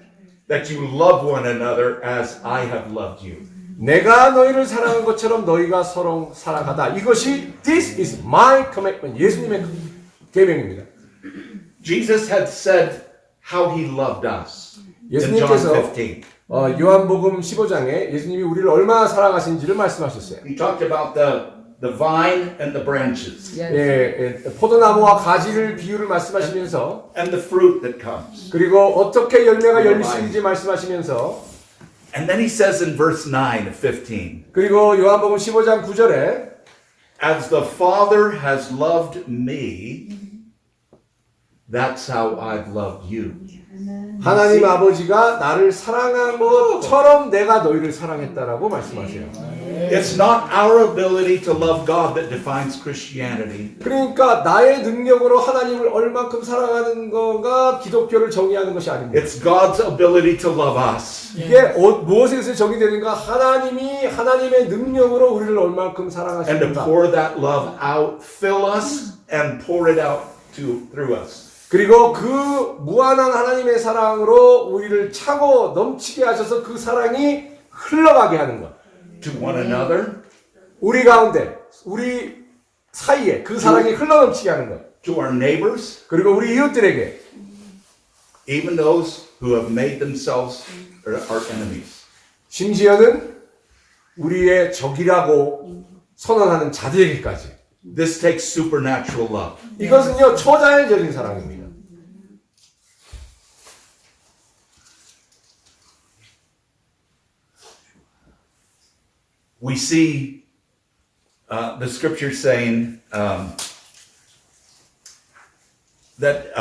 [SPEAKER 1] That you love one another as I have loved you.
[SPEAKER 2] 내가 너희를 사랑한 것처럼 너희가 서로 사랑하다. 이것이 This is my commandment. 예수님의 계명입니다.
[SPEAKER 1] Jesus had said how he loved us in John
[SPEAKER 2] 예수님께서
[SPEAKER 1] 15.
[SPEAKER 2] 요한복음 15장에 예수님이 우리를 얼마나 사랑하신지를 말씀하셨어요.
[SPEAKER 1] He talked about the vine and the branches
[SPEAKER 2] 포도나무와 가지를 비유를 말씀하시면서
[SPEAKER 1] and the fruit that comes.
[SPEAKER 2] 그리고 어떻게 열매가 열릴 수 있는지 말씀하시면서
[SPEAKER 1] And then he says in verse 9 of 15,
[SPEAKER 2] 그리고 요한복음 15장 9절에
[SPEAKER 1] as the Father has loved me, that's how I've loved you.
[SPEAKER 2] 하나님 아버지가 나를 사랑한 것처럼 내가 너희를 사랑했다라고 말씀하세요.
[SPEAKER 1] It's not our ability to love God that defines Christianity.
[SPEAKER 2] 그러니까 나의 능력으로 하나님을 얼만큼 사랑하는 거가 기독교를 정의하는 것이 아닙니다.
[SPEAKER 1] It's God's ability to love us.
[SPEAKER 2] 이게 무엇에서 정의되는가? 하나님이 하나님의 능력으로 우리를 얼만큼
[SPEAKER 1] And to
[SPEAKER 2] 사랑하시는가?
[SPEAKER 1] pour that love out, fill us, and pour it out through us.
[SPEAKER 2] 그리고 그 무한한 하나님의 사랑으로 우리를 차고 넘치게 하셔서 그 사랑이 흘러가게 하는 것.
[SPEAKER 1] To one another,
[SPEAKER 2] 우리 가운데, 우리 사이에 그 사랑이 흘러넘치게 하는 것.
[SPEAKER 1] to our neighbors,
[SPEAKER 2] 그리고 우리 이웃들에게,
[SPEAKER 1] even those who have made themselves our enemies.
[SPEAKER 2] 심지어는 우리의 적이라고 선언하는 자들에게까지.
[SPEAKER 1] This takes supernatural love.
[SPEAKER 2] 이것은요, 초자연적인 사랑입니다.
[SPEAKER 1] We see the scripture saying that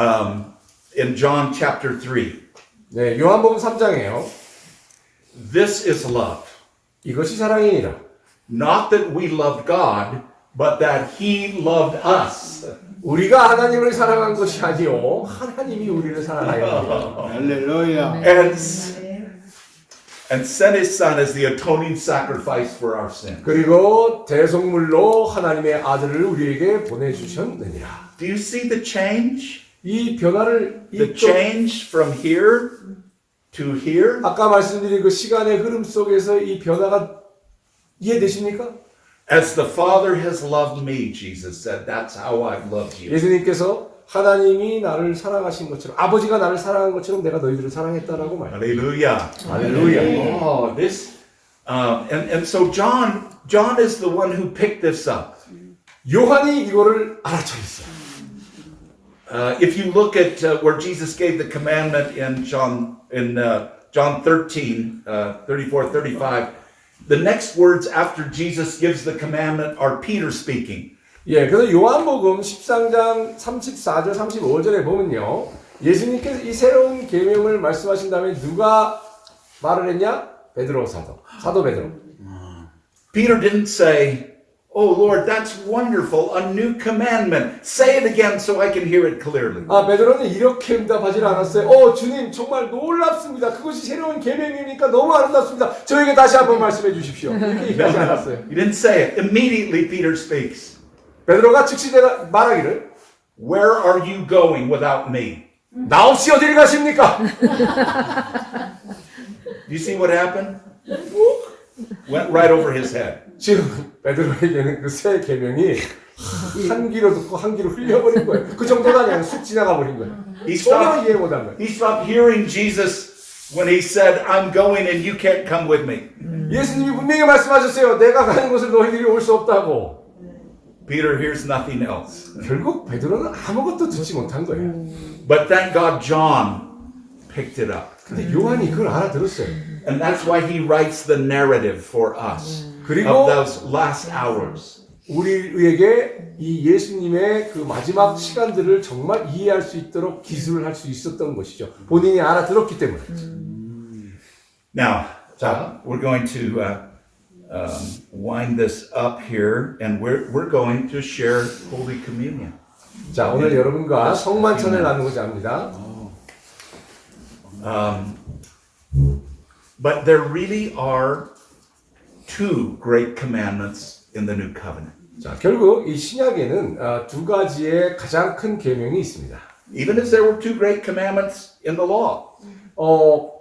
[SPEAKER 1] in John chapter 3,
[SPEAKER 2] 네, 요한복음 3장에요.
[SPEAKER 1] this is love.
[SPEAKER 2] 이것이 사랑이니라.
[SPEAKER 1] Not that we loved God, but that He loved us.
[SPEAKER 2] 우리가 하나님을 사랑한 것이 아니요, 하나님이 우리를 사랑하여.
[SPEAKER 4] 할렐루야.
[SPEAKER 1] And sent His Son as the atoning sacrifice for our sin.
[SPEAKER 2] 그리고 대속물로 하나님의 아들을 우리에게 보내주셨느니라.
[SPEAKER 1] Do you see the change?
[SPEAKER 2] 이 변화를
[SPEAKER 1] The change from here to here?
[SPEAKER 2] 아까 말씀드린 그 시간의 흐름 속에서 이 변화가 이해되십니까?
[SPEAKER 1] As the Father has loved me, Jesus said, that's how I've loved you.
[SPEAKER 2] 예수님께서 하나님이 나를 사랑하신 것처럼, 아버지가 나를 사랑한 것처럼 내가 너희들을 사랑했다라고 말해요.
[SPEAKER 1] Hallelujah.
[SPEAKER 2] 할렐루야.
[SPEAKER 1] Oh, this, and so John is the one who picked this up.
[SPEAKER 2] 요한이 이거를 알아차렸어요.
[SPEAKER 1] If you look at where Jesus gave the commandment in John 13, 34, 35, the next words after Jesus gives the commandment are Peter speaking.
[SPEAKER 2] 예, 그래서 요한복음 13장 34절 35절에 보면요, 예수님께서 이 새로운 계명을 말씀하신 다음에 누가 말을 했냐? 베드로 사도 베드로.
[SPEAKER 1] Peter didn't say, "Oh Lord, that's wonderful, a new commandment. Say it again so I can hear it clearly."
[SPEAKER 2] 아, 베드로는 이렇게 응답하지 않았어요. 주님 정말 놀랍습니다. 그것이 새로운 계명이니까 너무 아름답습니다. 저에게 다시 한번 말씀해 주십시오. 이렇게 얘기하지 않았어요.
[SPEAKER 1] He didn't say it. Immediately Peter speaks.
[SPEAKER 2] 베드로가 즉시 말하기를,
[SPEAKER 1] Where are you going without me?
[SPEAKER 2] 나 없이 어디를 가십니까?
[SPEAKER 1] You see what happened? Went right over his head.
[SPEAKER 2] 지금 베드로에게는 그 새 계명이 한 귀로 듣고 한 귀로 흘려버린 거예요. 그 정도가 아니라 쑥 지나가 버린 거예요. 전혀 이해 못한 거예요.
[SPEAKER 1] He stopped hearing Jesus when he said, "I'm going and you can't come with me."
[SPEAKER 2] 예수님이 분명히 말씀하셨어요. 내가 가는 곳을 너희들이 올 수 없다고.
[SPEAKER 1] Peter hears nothing else.
[SPEAKER 2] 결국 베드로는 아무것도 듣지 못한 거예요.
[SPEAKER 1] But thank God John picked it up.
[SPEAKER 2] 근데 요한이 그걸 알아들었어요.
[SPEAKER 1] And that's why he writes the narrative for us of
[SPEAKER 2] 그리고
[SPEAKER 1] those last hours.
[SPEAKER 2] 우리에게 이 예수님의 그 마지막 시간들을 정말 이해할 수 있도록 기술을 할 수 있었던 것이죠. 본인이 알아들었기 때문에.
[SPEAKER 1] Now, we're going to wind this up here, and we're going to share Holy Communion.
[SPEAKER 2] 자, 오늘 여러분과 성만찬을 나누고자 합니다.
[SPEAKER 1] But there really are two great commandments in the New Covenant.
[SPEAKER 2] 자, 결국 이 신약에는 두 가지의 가장 큰 계명이 있습니다.
[SPEAKER 1] Even as there were two great commandments in the law.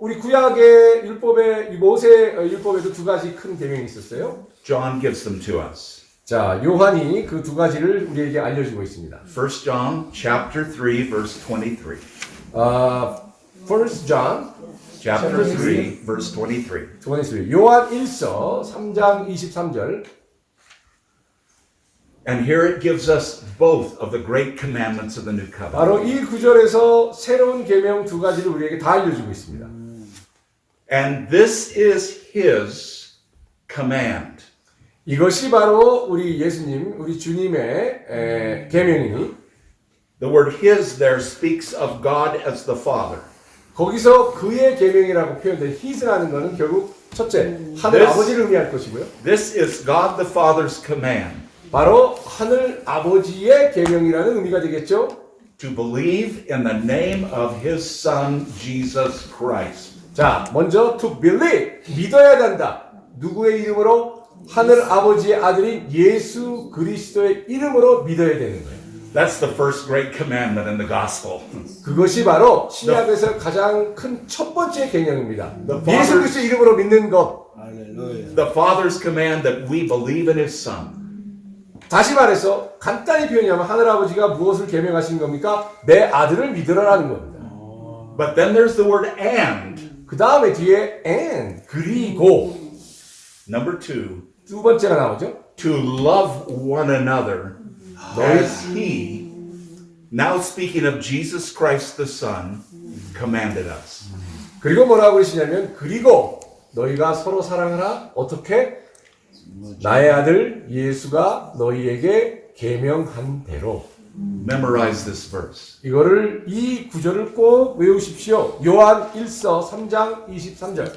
[SPEAKER 2] 우리 구약의 율법에 모세 율법에도 두 가지 큰 계명이 있었어요.
[SPEAKER 1] John gives them to us.
[SPEAKER 2] 자, 요한이 그 두 가지를 우리에게 알려주고 있습니다.
[SPEAKER 1] 1 John chapter 3 verse 23.
[SPEAKER 2] 1 John
[SPEAKER 1] Chapter 3 verse 23.
[SPEAKER 2] 23. 요한 1서 3장 23절.
[SPEAKER 1] And here it gives us both of the great commandments of the New Covenant.
[SPEAKER 2] 바로 이 구절에서 새로운 계명 두 가지를 우리에게 다 알려주고 있습니다.
[SPEAKER 1] And this is his command.
[SPEAKER 2] 이것이 바로 우리 예수님, 우리 주님의 계명이니
[SPEAKER 1] The word his there speaks of God as the Father.
[SPEAKER 2] 거기서 그의 계명이라고 표현된 his라는 것은 결국 첫째, 하늘 아버지를 의미할 것이고요.
[SPEAKER 1] This is God the Father's command.
[SPEAKER 2] 바로 하늘 아버지의 계명이라는 의미가 되겠죠.
[SPEAKER 1] To believe in the name of his Son, Jesus Christ.
[SPEAKER 2] 자, 먼저 to believe, 믿어야 된다. 누구의 이름으로? 하늘 아버지의 아들인 예수 그리스도의 이름으로 믿어야 되는 거예요.
[SPEAKER 1] That's the first great commandment in the gospel.
[SPEAKER 2] 그것이 바로 신약에서 가장 큰 첫 번째 개념입니다.
[SPEAKER 1] The
[SPEAKER 2] 예수 그리스도 이름으로 믿는 것.
[SPEAKER 4] 할렐루야.
[SPEAKER 1] The Father's command that we believe in his Son.
[SPEAKER 2] 다시 말해서 간단히 표현하면 하늘 아버지가 무엇을 계명하신 겁니까? 내 아들을 믿으라라는 겁니다.
[SPEAKER 1] But then there's the word and.
[SPEAKER 2] 그 다음에 뒤에 and 그리고
[SPEAKER 1] Number 2,
[SPEAKER 2] 두 번째가 나오죠.
[SPEAKER 1] to love one another as he, now speaking of Jesus Christ the Son, commanded us.
[SPEAKER 2] 그리고 뭐라고 그러시냐면 그리고 너희가 서로 사랑하라. 어떻게? 나의 아들 예수가 너희에게 계명한 대로.
[SPEAKER 1] Memorize this verse.
[SPEAKER 2] 이거를 이 구절을 꼭 외우십시오. 요한 1서 3장 23절.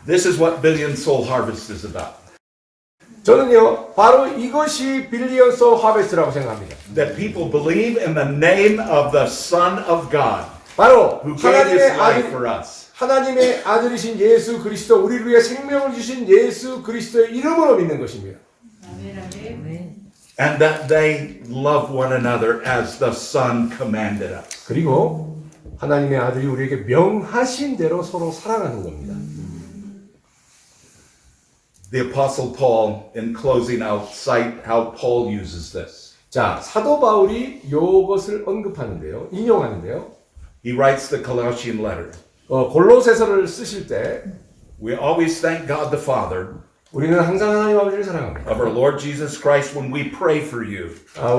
[SPEAKER 1] This is what Billion Soul Harvest is about.
[SPEAKER 2] 저는요 바로 이것이 빌리언 소울 하베스트라고 생각합니다.
[SPEAKER 1] That people believe in the name of the Son of God,
[SPEAKER 2] 바로
[SPEAKER 1] who gave his
[SPEAKER 2] 하나님의
[SPEAKER 1] life
[SPEAKER 2] 아들
[SPEAKER 1] for us.
[SPEAKER 2] 하나님의 아들이신 예수 그리스도 우리를 위해 생명을 주신 예수 그리스도의 이름으로 믿는 것입니다.
[SPEAKER 1] And that they love one another as the Son commanded us.
[SPEAKER 2] 그리고 하나님의 아들이 우리에게 명하신 대로 서로 사랑하는 겁니다.
[SPEAKER 1] The Apostle Paul, in closing out, cite how Paul uses this.
[SPEAKER 2] 자, 사도 바울이 이것을 언급하는데요. 인용하는데요.
[SPEAKER 1] He writes the Colossian letter.
[SPEAKER 2] 골로새서를 쓰실 때
[SPEAKER 1] We always thank God the Father
[SPEAKER 2] 우리는 항상 하나님 아버지를 사랑합니다.
[SPEAKER 1] of our Lord Jesus Christ when we pray for you.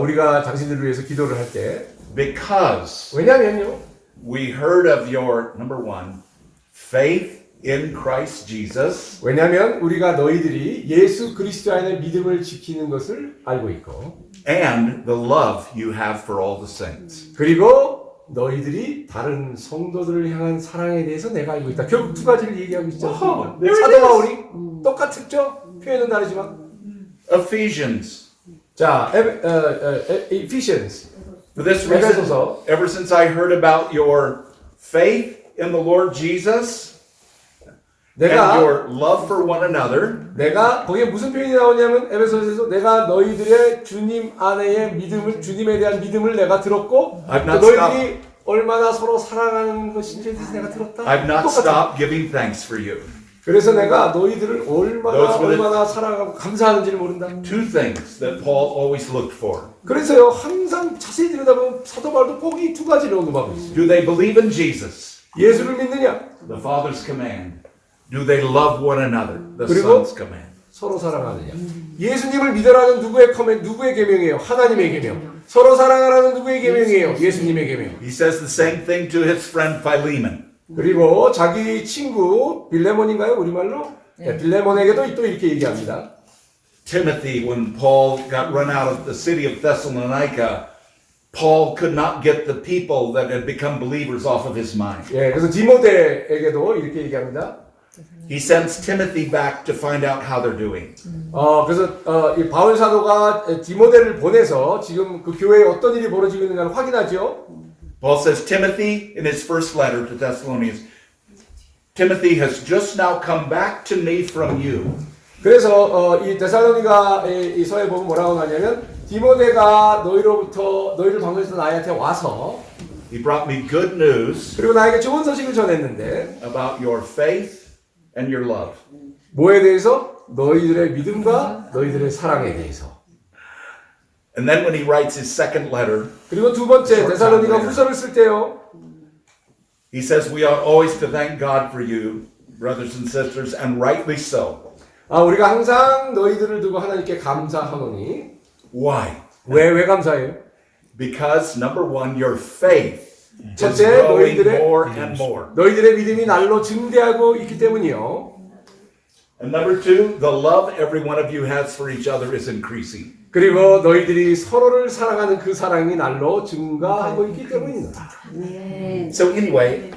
[SPEAKER 2] 우리가 당신들을 위해서 기도를 할 때
[SPEAKER 1] Because
[SPEAKER 2] 왜냐면요.
[SPEAKER 1] we heard of your, number 1, faith in Christ Jesus.
[SPEAKER 2] 왜냐면 우리가 너희들이 예수 그리스도 안에 믿음을 지키는 것을 알고 있고
[SPEAKER 1] And the love you have for all the saints.
[SPEAKER 2] 그리고 너희들이 다른 성도들을 향한 사랑에 대해서 내가 알고 있다. 결국 두 가지를 얘기하고 있지 않습니까? 사도 바울이 똑같죠? 표현은 다르지만.
[SPEAKER 1] Ephesians.
[SPEAKER 2] 자, Ephesians.
[SPEAKER 1] For this reason,
[SPEAKER 2] 에베소서.
[SPEAKER 1] ever since I heard about your faith in the Lord Jesus and
[SPEAKER 2] 내가
[SPEAKER 1] your love for one another,
[SPEAKER 2] 거기에 무슨 표현이 나오냐면 에베소서에서 내가 너희들의 주님 안에의 믿음을 주님에 대한 믿음을 내가 들었고
[SPEAKER 1] I've
[SPEAKER 2] 또
[SPEAKER 1] not
[SPEAKER 2] 너희들이 얼마나 서로 사랑하는 것인지에 대해서 내가 들었다.
[SPEAKER 1] I've not
[SPEAKER 2] 똑같아.
[SPEAKER 1] stopped giving thanks for you.
[SPEAKER 2] 그래서 내가 너희들을
[SPEAKER 1] Those were the-
[SPEAKER 2] 얼마나 사랑하고 감사하는지를 모른다.
[SPEAKER 1] Two things that Paul always looked for.
[SPEAKER 2] 그래서요 항상 자세히 들여다보면 사도 바울도 꼭 이 두 가지를 언급하고 있어요.
[SPEAKER 1] Do they believe in Jesus,
[SPEAKER 2] 예수를 믿느냐?
[SPEAKER 1] the Father's command? Do they love one another, the
[SPEAKER 2] 그리고
[SPEAKER 1] Son's command?
[SPEAKER 2] 서로 사랑하느냐? 예수님을 믿으라는 누구의 계명이에요? 하나님의 계명. 서로 사랑하라는 누구의 계명이에요? 예수님의 계명.
[SPEAKER 1] He says the same thing to his friend Philemon.
[SPEAKER 2] 그리고 자기 친구 빌레몬인가요? 우리말로? 네, 빌레몬에게도 또 이렇게 얘기합니다.
[SPEAKER 1] Timothy, when Paul got run out of the city of Thessalonica, Paul could not get the people that had become believers off of his mind.
[SPEAKER 2] 예, 그래서 디모데에게도 이렇게 얘기합니다.
[SPEAKER 1] He sends Timothy back to find out how they're doing.
[SPEAKER 2] 그래서 이 바울 사도가 디모데를 보내서 지금 그 교회에 어떤 일이 벌어지고 있는가를 확인하죠.
[SPEAKER 1] Paul says, Timothy, in his first letter to Thessalonians, Timothy has just now come back to me from you.
[SPEAKER 2] 그래서 이 데살로니가 이 서에 보면 뭐라고 하냐면 디모데가 너희를 방문해서 나한테 와서
[SPEAKER 1] He brought me good news
[SPEAKER 2] 그리고 나에게 좋은 소식을 전했는데
[SPEAKER 1] about your faith and your love.
[SPEAKER 2] 뭐에 대해서? 너희들의 믿음과 너희들의 사랑에 대해서.
[SPEAKER 1] And then when he writes his second letter,
[SPEAKER 2] 그리고 두 번째 데살로니가 후서를 쓸 때요.
[SPEAKER 1] he says we ought always to thank God for you, brothers and sisters, and rightly so.
[SPEAKER 2] 우리가 항상 너희들을 두고 하나님께 감사하노니.
[SPEAKER 1] Why?
[SPEAKER 2] 왜 감사해요?
[SPEAKER 1] Because number 1, your faith is
[SPEAKER 2] 첫째,
[SPEAKER 1] growing
[SPEAKER 2] 너희들의
[SPEAKER 1] more and more.
[SPEAKER 2] 너희들의 믿음이 날로 증대하고 있기 때문이요.
[SPEAKER 1] And number 2, the love every one of you has for each other is increasing.
[SPEAKER 2] 그리고 너희들이 서로를 사랑하는 그 사랑이 날로 증가하고 있기 때문입니다.
[SPEAKER 1] So anyway,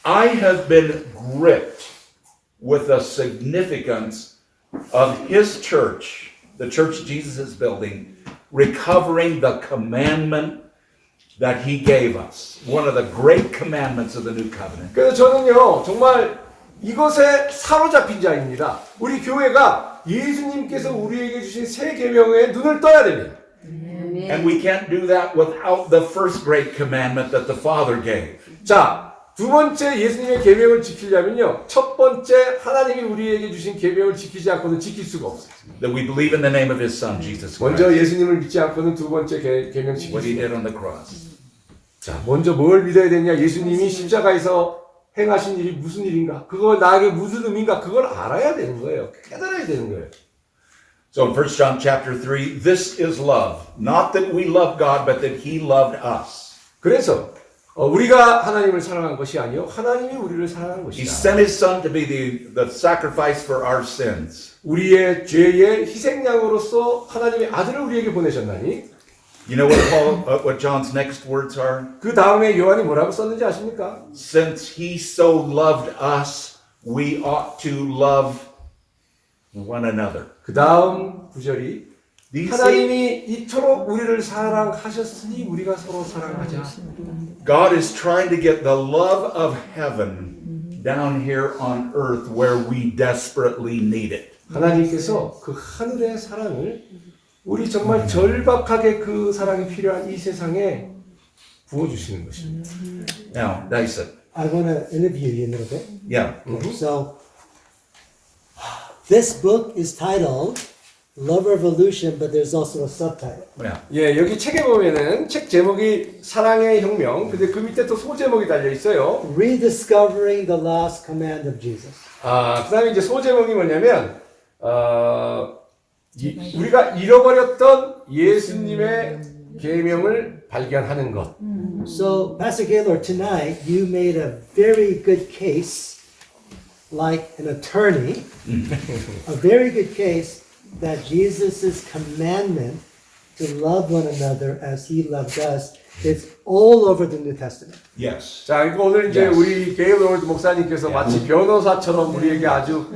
[SPEAKER 1] I have been gripped with the significance of his church, the church Jesus is building, recovering the commandment that he gave us. One of the great commandments of the new covenant.
[SPEAKER 2] 그래서 저는요 정말 이것에 사로잡힌 자입니다. 우리 교회가 예수님께서 우리에게 주신 새 계명에 눈을 떠야 됩니다.
[SPEAKER 1] And we can't do that without the first great commandment that the Father gave.
[SPEAKER 2] 자, 두 번째 예수님의 계명을 지키려면요. 첫 번째 하나님이 우리에게 주신 계명을 지키지 않고는 지킬 수가 없어요.
[SPEAKER 1] That we believe in the name of his Son, Jesus
[SPEAKER 2] 먼저
[SPEAKER 1] Christ.
[SPEAKER 2] 예수님을 믿지 않고는 두 번째 계명 지킬
[SPEAKER 1] What he
[SPEAKER 2] 수가
[SPEAKER 1] did
[SPEAKER 2] 없어요.
[SPEAKER 1] on the cross.
[SPEAKER 2] 자, 먼저 뭘 믿어야 되냐? 예수님이 십자가에서 행하신 일이 무슨 일인가? 그거 나에게 무슨 의미인가? 그걸 알아야 되는 거예요. 깨달아야 되는 거예요.
[SPEAKER 1] So in 1 John chapter 3, this is love. Not that we love God, but that He loved us.
[SPEAKER 2] 그래서 우리가 하나님을 사랑한 것이 아니요 하나님이 우리를 사랑한
[SPEAKER 1] He
[SPEAKER 2] 것이다.
[SPEAKER 1] sent His Son to be the sacrifice for our sins.
[SPEAKER 2] 우리의 죄의 희생양으로서 하나님의 아들을 우리에게 보내셨나니
[SPEAKER 1] You know what John's next words are?
[SPEAKER 2] 그 다음에 요한이 뭐라고 썼는지 아십니까?
[SPEAKER 1] Since He so loved us, we ought to love one another.
[SPEAKER 2] 그 다음 구절이
[SPEAKER 1] These
[SPEAKER 2] 하나님이 이토록 우리를 사랑하셨으니 우리가 서로 사랑하자.
[SPEAKER 1] God is trying to get the love of heaven down here on earth where we desperately need it.
[SPEAKER 2] 하나님께서 그 하늘의 사랑을 우리 정말 절박하게 그 사랑이 필요한 이 세상에 부어주시는 것입니다.
[SPEAKER 1] Now, Dyson.
[SPEAKER 4] I want to interview you a little bit.
[SPEAKER 1] Yeah.
[SPEAKER 4] So, this book is titled Love Revolution, but there's also a subtitle.
[SPEAKER 1] Yeah.
[SPEAKER 2] 예, 여기 책에 보면은 책 제목이 사랑의 혁명. 근데 그 밑에 또 소제목이 달려 있어요.
[SPEAKER 4] Rediscovering the Lost Command of Jesus.
[SPEAKER 2] 그다음에 이제 소제목이 뭐냐면 우리가 잃어버렸던 예수님의 계명을 발견하는 것.
[SPEAKER 4] So, Pastor Gaylord, tonight you made a very good case, like an attorney, a very good case that Jesus' commandment to love one another as He loved us is all over the New Testament.
[SPEAKER 1] Yes.
[SPEAKER 2] 자, 그러니까 오늘 이제
[SPEAKER 1] Yes.
[SPEAKER 2] 우리 게일로드 목사님께서 마치 변호사처럼 우리에게 아주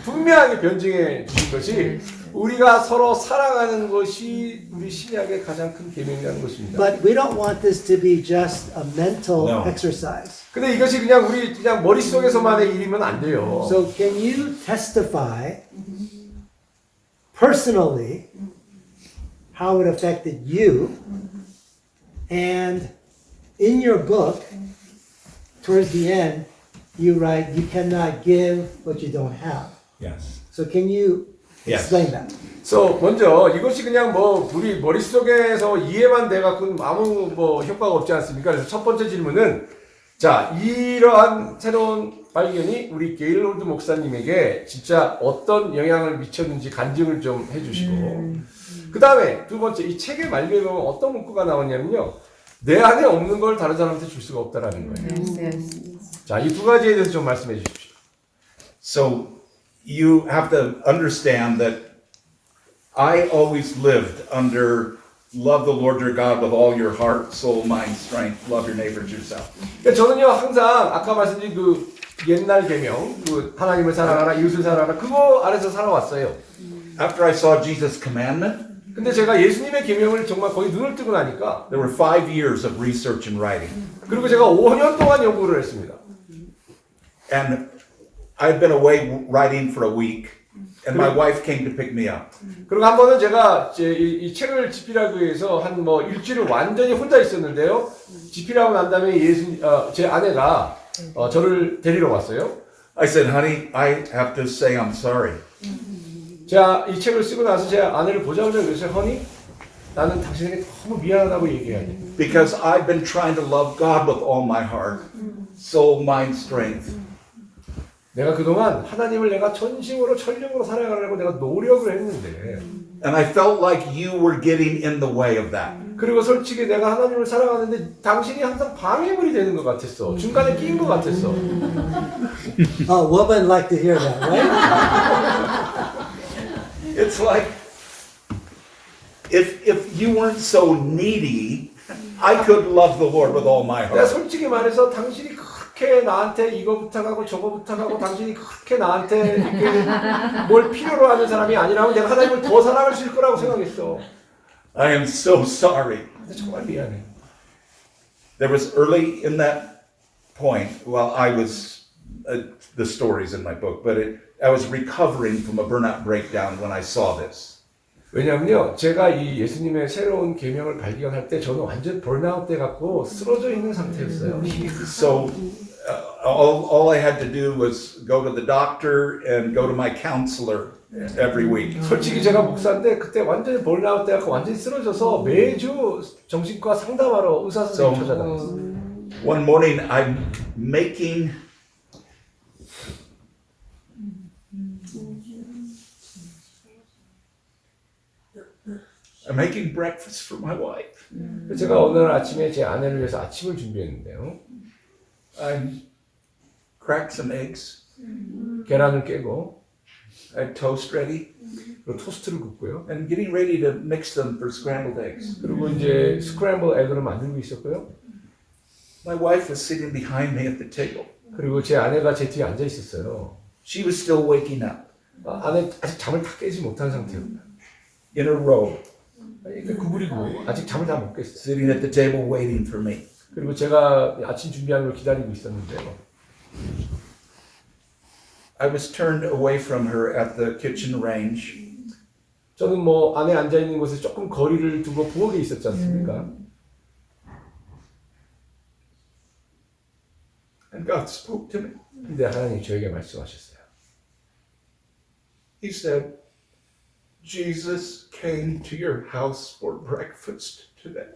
[SPEAKER 2] 분명하게 변증해 주신 것이 우리가 서로 사랑하는 것이 우리 신약의 가장 큰 계명이라는 것입니다.
[SPEAKER 4] But we don't want this to be just a mental
[SPEAKER 1] No.
[SPEAKER 4] exercise.
[SPEAKER 2] 근데 이것이 그냥 우리 그냥 머릿속에서만의 일이면 안 돼요.
[SPEAKER 4] So, can you testify personally how it affected you? And in your book, towards the end, you write, you cannot give what you don't have.
[SPEAKER 1] Yes.
[SPEAKER 4] So, can you
[SPEAKER 1] Yes.
[SPEAKER 4] explain that?
[SPEAKER 2] 그래서 먼저 이것이 그냥 뭐 우리 머릿속에서 이해만 돼갖고 아무 뭐 효과가 없지 않습니까? 그래서 첫 번째 질문은 자, 이러한 새로운 발견이 우리 게일로드 목사님에게 진짜 어떤 영향을 미쳤는지 간증을 좀 해주시고 그 다음에 두 번째 이 책의 말미에 보면 어떤 문구가 나오냐면요 내 안에 없는 걸 다른 사람한테 줄 수가 없다라는 거예요. 자, 이 두 가지에 대해서 좀 말씀해 주십시오.
[SPEAKER 1] So you have to understand that I always lived under love the Lord your God with all your heart, soul, mind, strength. Love your neighbor as yourself.
[SPEAKER 2] 그러니까 저는요 항상 아까 말씀드린 그 옛날 계명, 그 하나님을 사랑하라, 이웃을 사랑하라 그거 아래서 살아왔어요.
[SPEAKER 1] After I saw Jesus' commandment,
[SPEAKER 2] 근데 제가 예수님의 계명을 정말 거의 눈을 뜨고 나니까
[SPEAKER 1] there were 5 years of research and writing.
[SPEAKER 2] 그리고 제가 5년 동안 연구를 했습니다.
[SPEAKER 1] And I'd been away writing for a week, and my wife came to pick me up.
[SPEAKER 2] 그리고 한 번은 제가 이 책을 집필하기 위해서 한 뭐 일주일을 완전히 혼자 있었는데요. 집필하고 난 다음에 제 아내가 저를 데리러 왔어요.
[SPEAKER 1] I said, honey, I have to say I'm sorry.
[SPEAKER 2] 제가 이 책을 쓰고 나서 제 아내를 보자마자 그랬어요. 허니, 나는 당신에게 너무 미안하다고 얘기해야 돼.
[SPEAKER 1] Because I've been trying to love God with all my heart, soul, mind, strength.
[SPEAKER 2] 내가 그동안 하나님을 내가 전심으로 전력으로 사랑하려고 내가 노력을 했는데
[SPEAKER 1] And I felt like you were getting in the way of that.
[SPEAKER 2] 그리고 솔직히 내가 하나님을 사랑하는데 당신이 항상 방해물이 되는 것 같았어. 중간에 끼인 것 같았어.
[SPEAKER 4] Oh, women like to hear that, right?
[SPEAKER 1] It's like if you weren't so needy, I could love the Lord with all my
[SPEAKER 2] 내가
[SPEAKER 1] heart.
[SPEAKER 2] 솔직히 말해서 당신이 그렇게 나한테 이거 부탁하고 저거 부탁하고 당신이 그렇게 나한테 이렇게 뭘 필요로 하는 사람이 아니라면 내가 하나님을 더 사랑할 수 있을 거라고 생각했어.
[SPEAKER 1] I am so sorry.
[SPEAKER 2] 근데 정말 미안해.
[SPEAKER 1] There was early in that point, well, I was, the stories in my book, but I was recovering from a burnout breakdown when I saw this.
[SPEAKER 2] 왜냐면요, 제가 이 예수님의 새로운 계명을 발견할 때 저는 완전 번아웃 돼 갖고 쓰러져 있는 상태였어요.
[SPEAKER 1] So all I had to do was go to the doctor and go to my counselor every week.
[SPEAKER 2] 솔직히 제가 목사인데 그때 완전히 번아웃 돼 갖고 완전히 쓰러져서 매주 정신과 상담하러 의사 선생님 찾아다녔어요.
[SPEAKER 1] One morning I'm making breakfast for my wife.
[SPEAKER 2] 제가 어느 날 아침에 제 아내를 위해서 아침을 준비했는데요.
[SPEAKER 1] I cracked some eggs.
[SPEAKER 2] 계란을 깨고
[SPEAKER 1] I had toast ready
[SPEAKER 2] 그리고 토스트를 굽고요.
[SPEAKER 1] and getting ready to mix them for scrambled eggs.
[SPEAKER 2] 그리고 이제 스크램블 에그를 만들고 있었고요.
[SPEAKER 1] My wife was sitting behind me at the table.
[SPEAKER 2] 그리고 제 아내가 제 뒤에 앉아 있었어요.
[SPEAKER 1] She was still waking up
[SPEAKER 2] 아내 아직 잠을 다 깨지 못한 상태였어요.
[SPEAKER 1] in a row,
[SPEAKER 2] 그러니까 구부리고 아직 잠을 다 못 깼어요.
[SPEAKER 1] sitting at the table waiting for me.
[SPEAKER 2] 그리고 제가 아침 준비하는 걸 기다리고 있었는데요.
[SPEAKER 1] I was turned away from her at the kitchen range.
[SPEAKER 2] 저는 뭐 안에 앉아 있는 곳에 조금 거리를 두고 부엌에 있었지 않습니까?
[SPEAKER 1] And God spoke to me.
[SPEAKER 2] 근데 하나님이 저에게 말씀하셨어요.
[SPEAKER 1] He said, Jesus came to your house for breakfast today.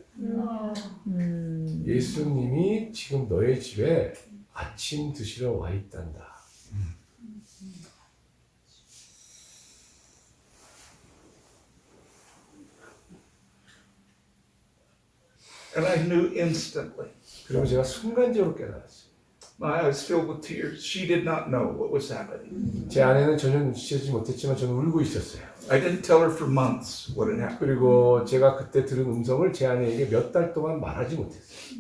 [SPEAKER 2] 예수님이 지금 너의 집에 아침 드시러 와 있단다.
[SPEAKER 1] And I knew instantly.
[SPEAKER 2] 그리고 제가 순간적으로 깨달았어요.
[SPEAKER 1] My eyes filled with tears. She did not know what was happening.
[SPEAKER 2] 제 아내는 전혀 눈치채지 못했지만 저는 울고 있었어요.
[SPEAKER 1] I didn't tell her for months what had happened.
[SPEAKER 2] 그리고 제가 그때 들은 음성을 제 아내에게 몇 달 동안 말하지 못했어요.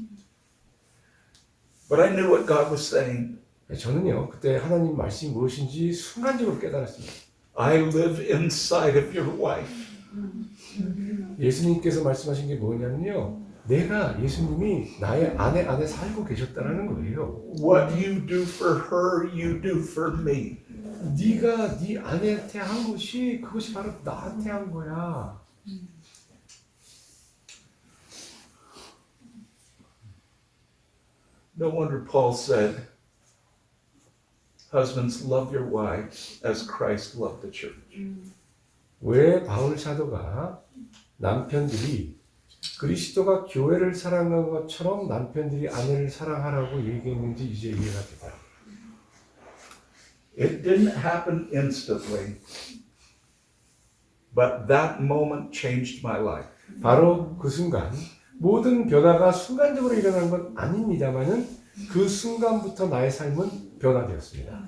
[SPEAKER 1] But I knew what God was saying.
[SPEAKER 2] 저는요, 그때 하나님 말씀이 무엇인지 순간적으로 깨달았습니다.
[SPEAKER 1] I live inside of your wife.
[SPEAKER 2] 예수님께서 말씀하신 게 뭐냐면요. 내가 예수님이 나의 아내 안에 살고 계셨다는 거예요.
[SPEAKER 1] What you do for her, you do for me.
[SPEAKER 2] 네가 네 아내한테 한 것이 그것이 바로 나한테 한 거야.
[SPEAKER 1] No wonder Paul said, husbands, love your wives as Christ loved the church.
[SPEAKER 2] 왜 바울 사도가 남편들이 그리스도가 교회를 사랑한 것처럼 남편들이 아내를 사랑하라고 얘기했는지 이제 이해가 되더라고요.
[SPEAKER 1] It didn't happen instantly, but that moment changed my life.
[SPEAKER 2] 바로 그 순간 모든 변화가 순간적으로 일어난 건 아닙니다만은 그 순간부터 나의 삶은 변화되었습니다.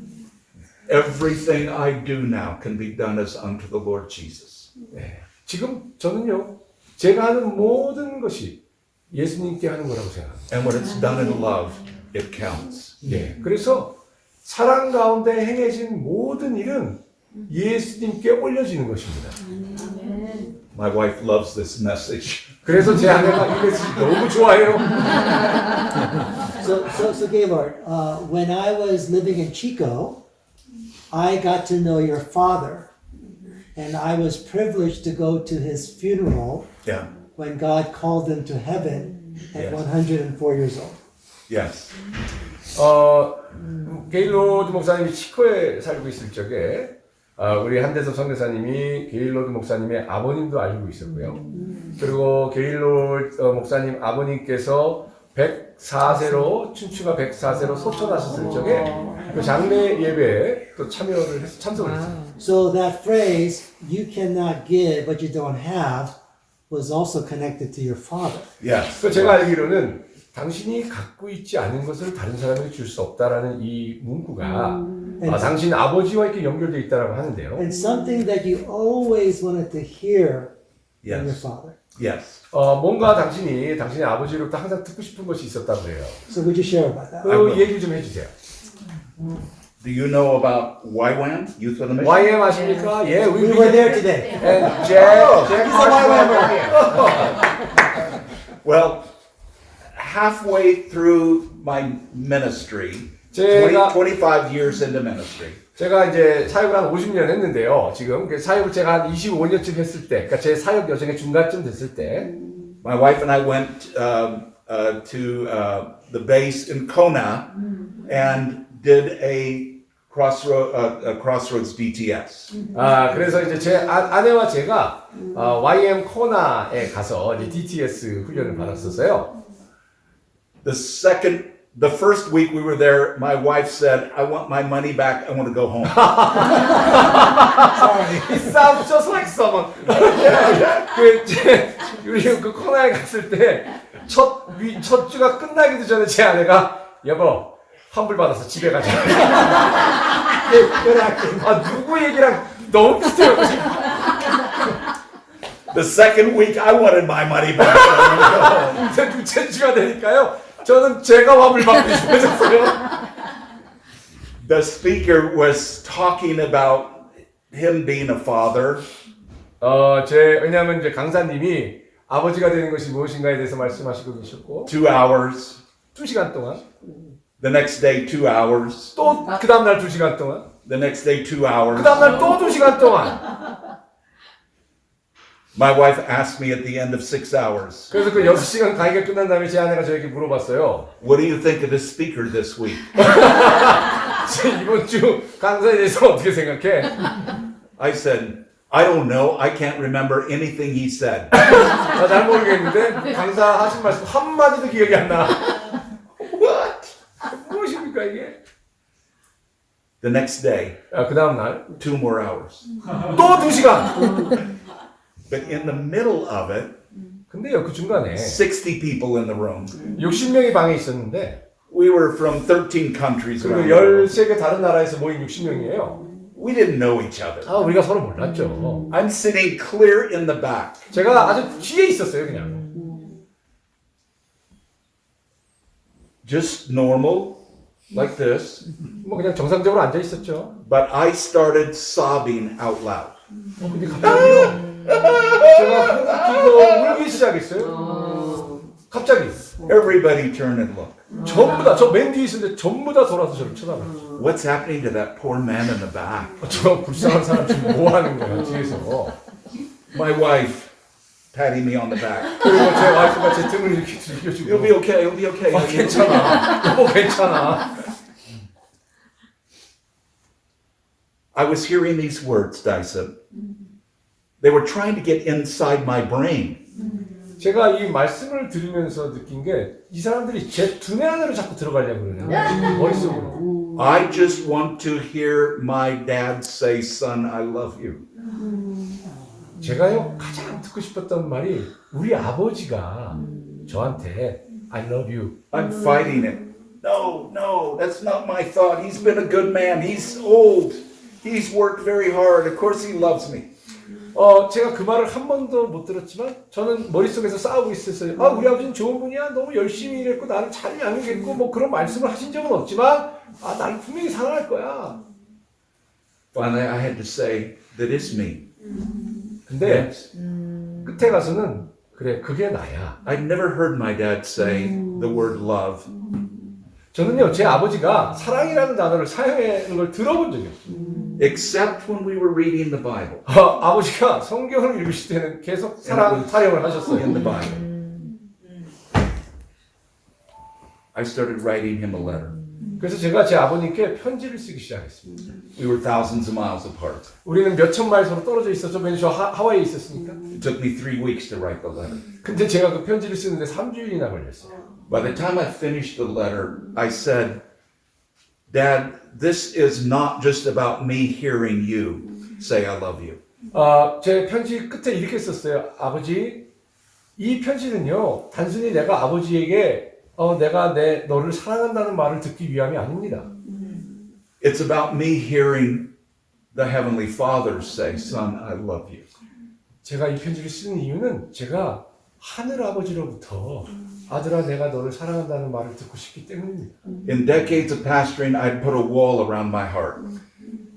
[SPEAKER 1] Everything I do now can be done as unto the Lord Jesus.
[SPEAKER 2] 네. 지금 저는요, 제가 하는 모든 것이 예수님께 하는 거라고 생각합니다.
[SPEAKER 1] And when it's done in love, it counts.
[SPEAKER 2] 네. 그래서 사랑 가운데 행해진 모든 일은 예수님께 올려지는 것입니다.
[SPEAKER 1] My wife loves this message.
[SPEAKER 2] 그래서 제 아내가 이 메시지 너무 좋아해요.
[SPEAKER 4] So Gaylord, when I was living in Chico, I got to know your father, and I was privileged to go to his funeral
[SPEAKER 1] Yeah.
[SPEAKER 4] when God called him to heaven at
[SPEAKER 1] Yes.
[SPEAKER 4] 104 years old.
[SPEAKER 1] Yes.
[SPEAKER 2] 게일로드 목사님이 치코에 살고 있을 적에 우리 한대섭 선교사님이 게일로드 목사님의 아버님도 알고 있었고요. 그리고 게일로드 목사님 아버님께서 104세로 춘추가 104세로 소천하셨을 적에 그 장례 예배에 또 참여를 해서 참석을 했습니다.
[SPEAKER 4] So that phrase, you cannot give what you don't have, was also connected to your father.
[SPEAKER 1] Yes.
[SPEAKER 2] 그래서 제가 알기로는 당신이 갖고 있지 않은 것을 다른 사람에게 줄 수 없다라는 이 문구가 당신 아버지와 이렇게 연결되어 있다고 하는데요.
[SPEAKER 4] And something that you always wanted to hear from your
[SPEAKER 1] Yes.
[SPEAKER 4] father.
[SPEAKER 1] Yes.
[SPEAKER 2] 뭔가 당신이 당신의 아버지로부터 항상 듣고 싶은 것이 있었다고 해요.
[SPEAKER 4] So would you share about that?
[SPEAKER 2] 그 얘기 좀 해주세요.
[SPEAKER 1] Do you know about YWAM, Youth with a Mission?
[SPEAKER 2] YM 아십니까? 예,
[SPEAKER 4] We were there today.
[SPEAKER 2] And Jack
[SPEAKER 1] Well, halfway through my ministry,
[SPEAKER 2] 제가
[SPEAKER 1] 25 years into ministry,
[SPEAKER 2] 제가 이제 사역을 한 50년 했는데요. 지금 사역을 제가 한 25년쯤 했을 때, 그러니까 제 사역 여정의 중간쯤 됐을 때,
[SPEAKER 1] My wife and I went to the base in Kona and did a Crossroads DTS.
[SPEAKER 2] 그래서 이제 제 아내와 제가 YM 코나에 가서 이제 DTS 훈련을 받았었어요.
[SPEAKER 1] The first week we were there, my wife said, I want my money back, I want to go home.
[SPEAKER 2] It sounds just like someone. 우리 그 코나에 갔을 때 첫 주가 끝나기도 전에 제 아내가 여보 환불 받아서 집에 가자. 누구 얘기랑 너무 비슷해요.
[SPEAKER 1] The second week I wanted my money back. So I want to go home.
[SPEAKER 2] 이제 둘째 주가 되니까요. 저는 제가 환불 받고 싶어졌어요.
[SPEAKER 1] The speaker was talking about him being a father.
[SPEAKER 2] 왜냐하면 이제 강사님이 아버지가 되는 것이 무엇인가에 대해서 말씀하시고 계셨고
[SPEAKER 1] 2 hours.
[SPEAKER 2] 2시간 동안
[SPEAKER 1] The next day, 2 hours.
[SPEAKER 2] 또 그 다음날 2시간 동안
[SPEAKER 1] The next day, 2 hours.
[SPEAKER 2] 그 다음날 또 2시간 동안
[SPEAKER 1] My wife asked me at the end of 6 hours,
[SPEAKER 2] 그래서 그 6시간 강의가 끝난 다음에 제 아내가 저에게 물어봤어요.
[SPEAKER 1] what do you think of the speaker this week?
[SPEAKER 2] 이번 주 강사에 대해서 어떻게 생각해?
[SPEAKER 1] I said, I don't know. I can't remember anything he said.
[SPEAKER 2] 잘 모르겠는데 강사 하신 말씀 한마디도 기억이 안 나.
[SPEAKER 1] What?
[SPEAKER 2] 무엇입니까 이게?
[SPEAKER 1] The next day,
[SPEAKER 2] 그 다음날
[SPEAKER 1] 2 more hours.
[SPEAKER 2] 또 2시간.
[SPEAKER 1] But in the middle of it,
[SPEAKER 2] 근데요 그 중간에
[SPEAKER 1] 60 people in the room.
[SPEAKER 2] 60명이 방에 있었는데
[SPEAKER 1] We were from 13 countries
[SPEAKER 2] 그리고
[SPEAKER 1] around the world.
[SPEAKER 2] 13개 다른 나라에서 모인 60명이에요.
[SPEAKER 1] We didn't know each other.
[SPEAKER 2] 우리가 서로 몰랐죠.
[SPEAKER 1] I'm sitting clear in the back.
[SPEAKER 2] 제가 아주 뒤에 있었어요 그냥.
[SPEAKER 1] Just normal, like this.
[SPEAKER 2] 뭐 그냥 정상적으로 앉아 있었죠.
[SPEAKER 1] But I started sobbing out loud.
[SPEAKER 2] 근데 갑자기요. 제가 웃기고 울기 시작했어요. 갑자기
[SPEAKER 1] Everybody turned and looked.
[SPEAKER 2] 전부 다 저 맨 뒤에 있었는데 전부 다 돌아서 저를 쳐다봤어요.
[SPEAKER 1] What's happening to that poor man in the back?
[SPEAKER 2] 저 불쌍한 사람 지금 뭐 하는 거야 뒤에서.
[SPEAKER 1] My wife patting me on the back.
[SPEAKER 2] 그리고 제 와이프가 제 등을 이렇게
[SPEAKER 1] You'll
[SPEAKER 2] 들겨주고
[SPEAKER 1] be okay. You'll be okay.
[SPEAKER 2] 괜찮아. 뭐 괜찮아.
[SPEAKER 1] I was hearing these words, Dyson. They were trying to get inside my brain.
[SPEAKER 2] 제가 이 말씀을 들으면서 느낀 게 이 사람들이 제 두뇌 안으로 자꾸 들어가려고 그러는 거예요. 머릿속으로.
[SPEAKER 1] I just want to hear my dad say, son, I love you.
[SPEAKER 2] 제가요 가장 듣고 싶었던 말이 우리 아버지가 저한테 I love you.
[SPEAKER 1] I'm fighting it. No, no, that's not my thought. He's been a good man. He's old. He's worked very hard. Of course he loves me.
[SPEAKER 2] 제가 그 말을 한 번도 못 들었지만 저는 머릿속에서 싸우고 있었어요. 우리 아버지는 좋은 분이야. 너무 열심히 일했고 나를 잘 양육했고 뭐 그런 말씀을 하신 적은 없지만 나를 분명히 사랑할 거야.
[SPEAKER 1] Finally, I had to say, that is me.
[SPEAKER 2] 근데
[SPEAKER 1] Yes.
[SPEAKER 2] 끝에 가서는 그래 그게 나야.
[SPEAKER 1] I've never heard my dad say the word love.
[SPEAKER 2] 저는요 제 아버지가 사랑이라는 단어를 사용하는 걸 들어본 적이 없어요.
[SPEAKER 1] Except when we were reading the Bible.
[SPEAKER 2] 아버지가 성경을 읽으실 때는 계속 사랑 사용을 하셨어요.
[SPEAKER 1] In the Bible. I started writing him a letter.
[SPEAKER 2] 그래서 제가 제 아버님께 편지를 쓰기 시작했습니다.
[SPEAKER 1] We were thousands of miles apart.
[SPEAKER 2] 우리는 몇천 마일 서로 떨어져 있었죠. 왜냐면 저 하와이에 있었으니까.
[SPEAKER 1] It took me 3 weeks to write the letter.
[SPEAKER 2] 근데 제가 그 편지를 쓰는데 3주일이나 걸렸어요.
[SPEAKER 1] By the time I finished the letter, I said, Dad, this is not just about me hearing you say I love you.
[SPEAKER 2] 제 편지 끝에 이렇게 썼어요. 아버지, 이 편지는요, 단순히 내가 아버지에게 내가 너를 사랑한다는 말을 듣기 위함이 아닙니다.
[SPEAKER 1] It's about me hearing the Heavenly Father say, Son, I love you.
[SPEAKER 2] 제가 이 편지를 쓰는 이유는 제가 하늘 아버지로부터 아들아 내가 너를 사랑한다는 말을 듣고 싶기 때문입니다.
[SPEAKER 1] In decades of pastoring, I'd put a wall around my heart.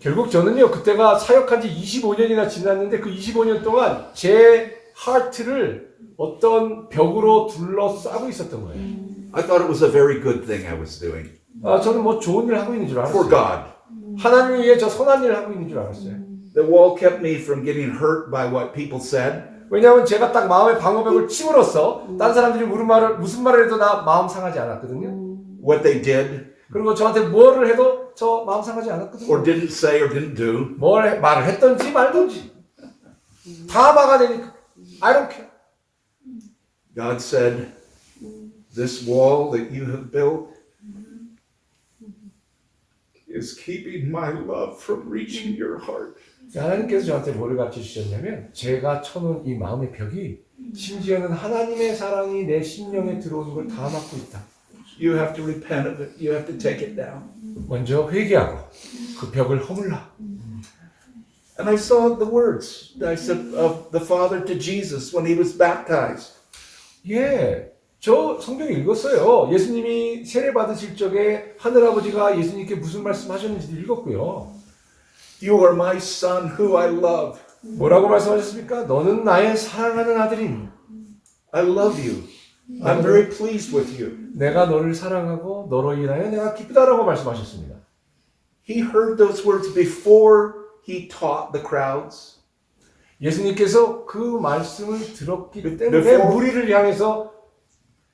[SPEAKER 2] 결국 저는요 그때가 사역한 지 25년이나 지났는데 그 25년 동안 제 하트를 어떤 벽으로 둘러싸고 있었던 거예요.
[SPEAKER 1] I thought it was a very good thing I was doing
[SPEAKER 2] 저는 뭐 좋은 일 하고 있는 줄
[SPEAKER 1] for
[SPEAKER 2] 알았어요.
[SPEAKER 1] God.
[SPEAKER 2] 하나님을 위해 저 선한 일을 하고 있는 줄 알았어요.
[SPEAKER 1] The wall kept me from getting hurt by what people said.
[SPEAKER 2] 왜냐하면 제가 딱 마음의 방어벽을 침으로써 딴 사람들이 무슨 말을 해도 나 마음 상하지 않았거든요.
[SPEAKER 1] What they did
[SPEAKER 2] 그리고 저한테 뭐를 해도 저 마음 상하지 않았거든요.
[SPEAKER 1] or didn't say or didn't do.
[SPEAKER 2] 말을 했던지 말던지 다 막아내니까 I don't care.
[SPEAKER 1] God said, this wall that you have built is keeping my love from reaching your heart.
[SPEAKER 2] 하나님께서 저한테 뭐를 가르쳐 주셨냐면 제가 쳐놓은 이 마음의 벽이 심지어는 하나님의 사랑이 내 심령에 들어오는 걸 다 막고 있다.
[SPEAKER 1] You have to repent of it. You have to take it down.
[SPEAKER 2] 먼저 회개하고 그 벽을 허물라.
[SPEAKER 1] And I saw the words of the Father to Jesus when he was baptized.
[SPEAKER 2] 예, 저 성경 읽었어요. 예수님이 세례 받으실 적에 하늘아버지가 예수님께 무슨 말씀하셨는지도 읽었고요.
[SPEAKER 1] You are my son who I love.
[SPEAKER 2] 뭐라고 말씀하셨습니까? 너는 나의 사랑하는 아들이니.
[SPEAKER 1] I love you. I'm very pleased with you.
[SPEAKER 2] 내가 너를 사랑하고 너로 인하여 내가 기쁘다라고 말씀하셨습니다.
[SPEAKER 1] He heard those words before he taught the crowds.
[SPEAKER 2] 예수님께서 그 말씀을 들었기 때문에
[SPEAKER 1] Before-
[SPEAKER 2] 무리를 향해서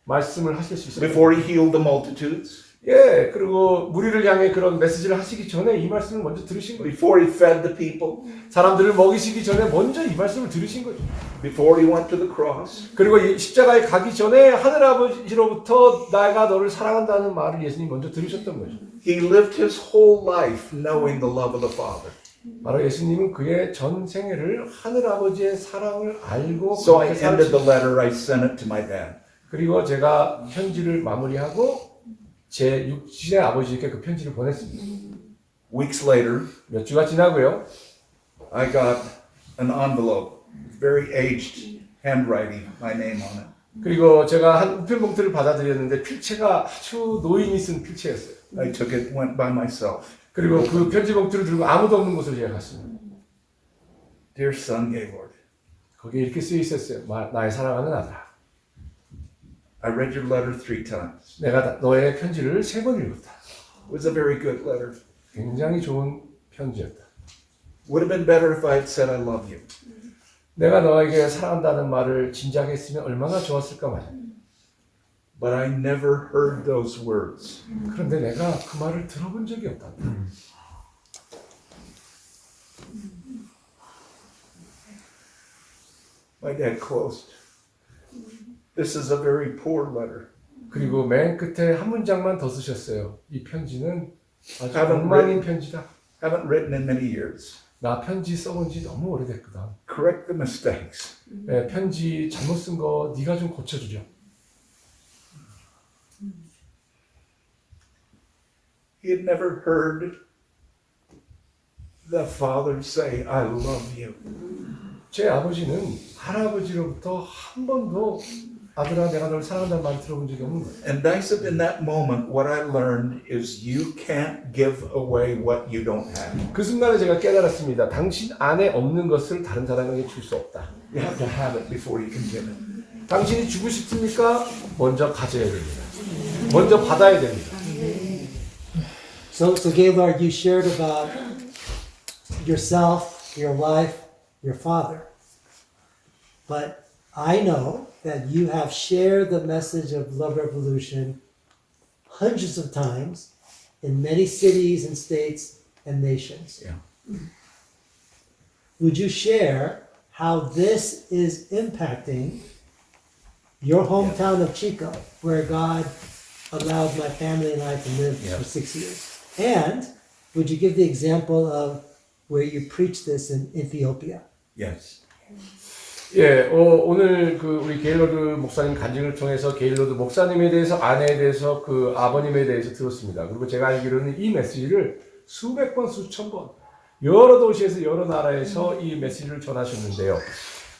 [SPEAKER 2] 말씀을 하실 수 있어요.
[SPEAKER 1] Before he healed the multitudes.
[SPEAKER 2] 예, 그리고 무리를 향해 그런 메시지를 하시기 전에 이 말씀을 먼저 들으신 거예요.
[SPEAKER 1] Before he fed the people.
[SPEAKER 2] 사람들을 먹이시기 전에 먼저 이 말씀을 들으신 거죠.
[SPEAKER 1] Before he went to the cross.
[SPEAKER 2] 그리고 이 십자가에 가기 전에 하늘아버지로부터 내가 너를 사랑한다는 말을 예수님 먼저 들으셨던 거죠.
[SPEAKER 1] He lived his whole life knowing the love of the Father.
[SPEAKER 2] 바로 예수님은 그의 전 생애를 하늘아버지의 사랑을 알고
[SPEAKER 1] So I
[SPEAKER 2] 그렇게
[SPEAKER 1] ended the
[SPEAKER 2] 살았습니다.
[SPEAKER 1] letter, I sent it to my dad.
[SPEAKER 2] 그리고 제가 편지를 마무리하고 제 육신의 아버지께 그 편지를 보냈습니다.
[SPEAKER 1] Weeks later,
[SPEAKER 2] 몇 주가 지나고요.
[SPEAKER 1] I got an envelope, very aged handwriting, my name on it.
[SPEAKER 2] 그리고 제가 한 우편 봉투를 받아들였는데 필체가 아주 노인이 쓴 필체였어요.
[SPEAKER 1] I took it, went by myself.
[SPEAKER 2] 그리고 그 편지 봉투를 들고 아무도 없는 곳으로 제가 갔습니다.
[SPEAKER 1] Dear son Gaylord,
[SPEAKER 2] 거기에 이렇게 쓰여 있었어요. 나의 사랑하는 아들아.
[SPEAKER 1] I read your letter 3 times.
[SPEAKER 2] 내가 너의 편지를 3번 읽었다.
[SPEAKER 1] It was a very good letter.
[SPEAKER 2] 굉장히 좋은 편지였다.
[SPEAKER 1] Would have been better if I had said I love you.
[SPEAKER 2] 내가 너에게 사랑한다는 말을 진작에 했으면 얼마나 좋았을까 말이야.
[SPEAKER 1] But I never heard those words.
[SPEAKER 2] 그런데 내가 그 말을 들어본 적이 없다.
[SPEAKER 1] My dad closed. This is a very poor letter.
[SPEAKER 2] 그리고 맨 끝에 한 문장만 더 쓰셨어요. 이 편지는 아주
[SPEAKER 1] Haven't
[SPEAKER 2] 엉망인 편지다.
[SPEAKER 1] Haven't written in many years.
[SPEAKER 2] 나 편지 써본 지 너무 오래됐거든.
[SPEAKER 1] Correct the mistakes.
[SPEAKER 2] 네, 편지 잘못 쓴 거 네가 좀 고쳐주죠.
[SPEAKER 1] He had never heard the father say, I love you.
[SPEAKER 2] 제 아버지는 할아버지로부터 한 번도 아들아 내가 널 사랑한다는 말을 들어본 적이 없는 거예요.
[SPEAKER 1] And I said in that moment, what I learned is you can't give away what you don't have.
[SPEAKER 2] 그 순간에 제가 깨달았습니다. 당신 안에 없는 것을 다른 사람에게 줄 수 없다.
[SPEAKER 1] You have to have it before you can give it.
[SPEAKER 2] 당신이 주고 싶습니까? 먼저 가져야 됩니다. 먼저 받아야 됩니다.
[SPEAKER 4] So Gaylord, you shared about yourself, your life, your father. But I know that you have shared the message of Love Revolution hundreds of times in many cities and states and nations.
[SPEAKER 1] Yeah.
[SPEAKER 4] Would you share how this is impacting your hometown of Chico, where God allowed my family and I to live
[SPEAKER 1] Yeah.
[SPEAKER 4] for 6 years? And would you give the example of where you preach this in Ethiopia?
[SPEAKER 1] Yes.
[SPEAKER 2] 예, 오늘 그 우리 게일로드 목사님 간증을 통해서 게일로드 목사님에 대해서 아내에 대해서 그 아버님에 대해서 들었습니다. 그리고 제가 알기로는 이 메시지를 수백 번, 수천 번 여러 도시에서 여러 나라에서 이 메시지를 전하셨는데요.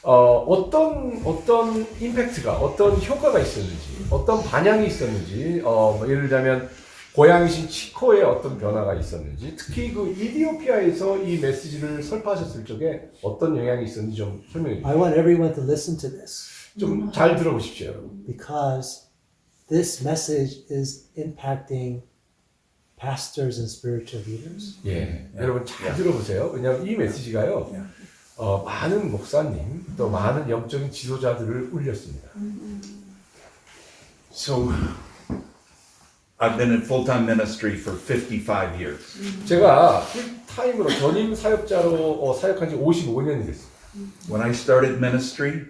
[SPEAKER 2] 어떤 임팩트가, 어떤 효과가 있었는지, 어떤 반향이 있었는지, 예를 들자면 고향이신 치코에 어떤 변화가 있었는지, 특히 그 이디오피아에서 이 메시지를 설파하셨을 적에 어떤 영향이 있었는지 좀 설명해 주세요.
[SPEAKER 4] I want everyone to listen to this
[SPEAKER 2] 좀 잘 들어보십시오, 여러분.
[SPEAKER 4] because this message is impacting pastors and spiritual leaders.
[SPEAKER 2] 예, 여러분 잘 들어보세요. 왜냐하면 이 메시지가요, 많은 목사님 또 많은 영적인 지도자들을 울렸습니다.
[SPEAKER 1] So I've been in full-time ministry for 55 years.
[SPEAKER 2] 제가 풀타임으로 전임 사역자로 사역한 지 55년이 됐습니다.
[SPEAKER 1] When I started ministry,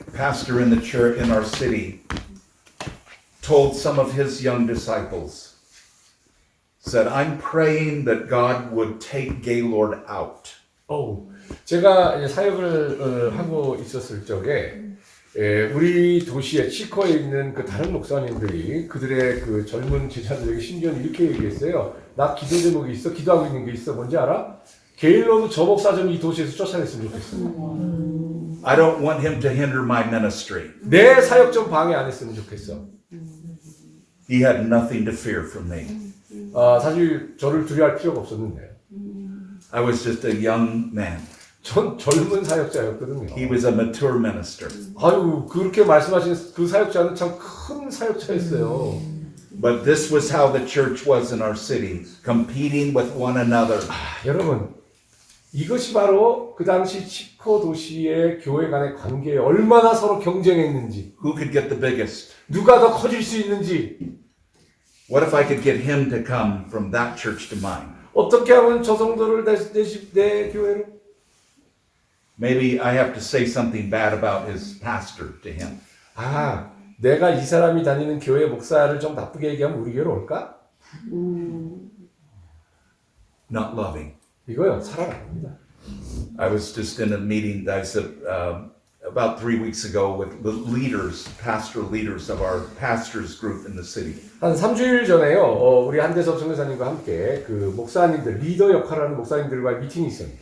[SPEAKER 1] a pastor in the church in our city told some of his young disciples, said, I'm praying that God would take Gaylord out.
[SPEAKER 2] 제가 이제 사역을 하고 있었을 적에 우리 도시의 치커에 있는 그 다른 목사님들이 그들의 그 젊은 제자들에게 심지어는 이렇게 얘기했어요. 나 기도 제목이 있어. 기도하고 있는 게 있어. 뭔지 알아? 게일러도 저 목사 좀 이 도시에서 쫓아냈으면 좋겠어.
[SPEAKER 1] I don't want him to hinder my ministry.
[SPEAKER 2] 내 사역 좀 방해 안 했으면 좋겠어.
[SPEAKER 1] He had nothing to fear from me.
[SPEAKER 2] 사실 저를 두려워할 필요가 없었는데
[SPEAKER 1] I was just a young man.
[SPEAKER 2] 전 젊은 사역자였거든요.
[SPEAKER 1] He was a mature minister.
[SPEAKER 2] 아유, 그렇게 말씀하신 그 사역자는 참 큰 사역자였어요.
[SPEAKER 1] But this was how the church was in our city, competing with one another.
[SPEAKER 2] 여러분, 이것이 바로 그 당시 치코 도시의 교회 간의 관계에 얼마나 서로 경쟁했는지,
[SPEAKER 1] Who could get the biggest?
[SPEAKER 2] 누가 더 커질 수 있는지,
[SPEAKER 1] What if I could get him to come from that church to mine?
[SPEAKER 2] 어떻게 하면 저 정도를 내 교회로?
[SPEAKER 1] Maybe I have to say something bad about his pastor to him.
[SPEAKER 2] 내가 이 사람이 다니는 교회 목사를 좀 나쁘게 얘기하면 우리 교회로 올까?
[SPEAKER 1] Not loving.
[SPEAKER 2] 이거요, 사랑 아닙니다.
[SPEAKER 1] I was just in a meeting that I said about 3 weeks ago with the leaders, pastor leaders of our pastors group in the city.
[SPEAKER 2] 한 3주일 전에요, 우리 한대섭 선교사님과 함께 그 목사님들, 리더 역할하는 목사님들과의 미팅이 있었는데,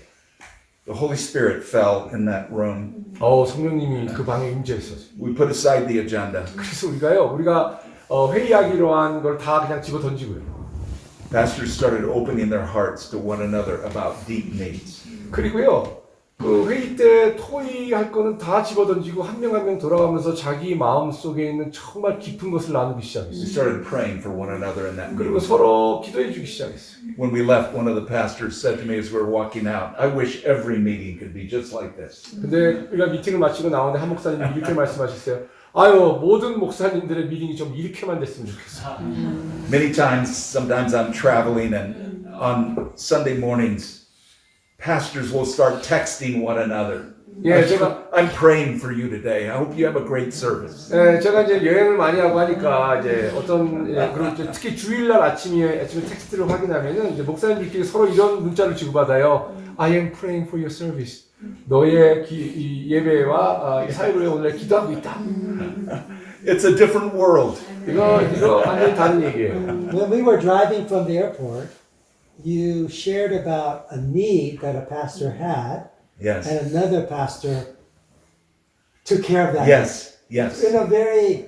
[SPEAKER 1] The Holy Spirit fell in that room.
[SPEAKER 2] 성령님이 그 방에 임재했었어요.
[SPEAKER 1] We put aside the agenda.
[SPEAKER 2] 그래서 우리가 회의하기로 한 걸 다 그냥 집어 던지고요.
[SPEAKER 1] Pastors started opening their hearts to one another about deep needs.
[SPEAKER 2] 그리고요, 그 회의 때 토의할 거는 다 집어 던지고 한 명 한 명 돌아가면서 자기 마음 속에 있는 정말 깊은 것을 나누기
[SPEAKER 1] We
[SPEAKER 2] 시작했어요.
[SPEAKER 1] started praying for one another in that
[SPEAKER 2] 그리고
[SPEAKER 1] group.
[SPEAKER 2] 서로 기도해 주기 시작했어요.
[SPEAKER 1] When we left, one of the pastors said to me as we were walking out, I wish every meeting could be just like this.
[SPEAKER 2] 근데 우리가 미팅을 마치고 나오는데 한 목사님이 이렇게 말씀하셨어요. 아유, 모든 목사님들의 미팅이 좀 이렇게만 됐으면 좋겠어.
[SPEAKER 1] Many times, sometimes I'm traveling and on Sunday mornings, pastors will start texting one another.
[SPEAKER 2] 예,
[SPEAKER 1] I'm praying for you today. I hope you have a great service.
[SPEAKER 2] 제가 이제 여행을 많이 하고 하니까 이제 그리고 특히 주일날 아침에 텍스트를 확인하면은 이제 목사님들끼리 서로 이런 문자를 주고받아요. I am praying for your service. 너의 이 예배와 이 사회를 위해 오늘 기도하고 있다.
[SPEAKER 1] It's a different world.
[SPEAKER 2] 이거 완전히 다른 얘기예요.
[SPEAKER 4] When we were driving from the airport, you shared about a need that a pastor had,
[SPEAKER 1] Yes.
[SPEAKER 4] and another pastor took care of that
[SPEAKER 1] Yes. Yes.
[SPEAKER 4] in a very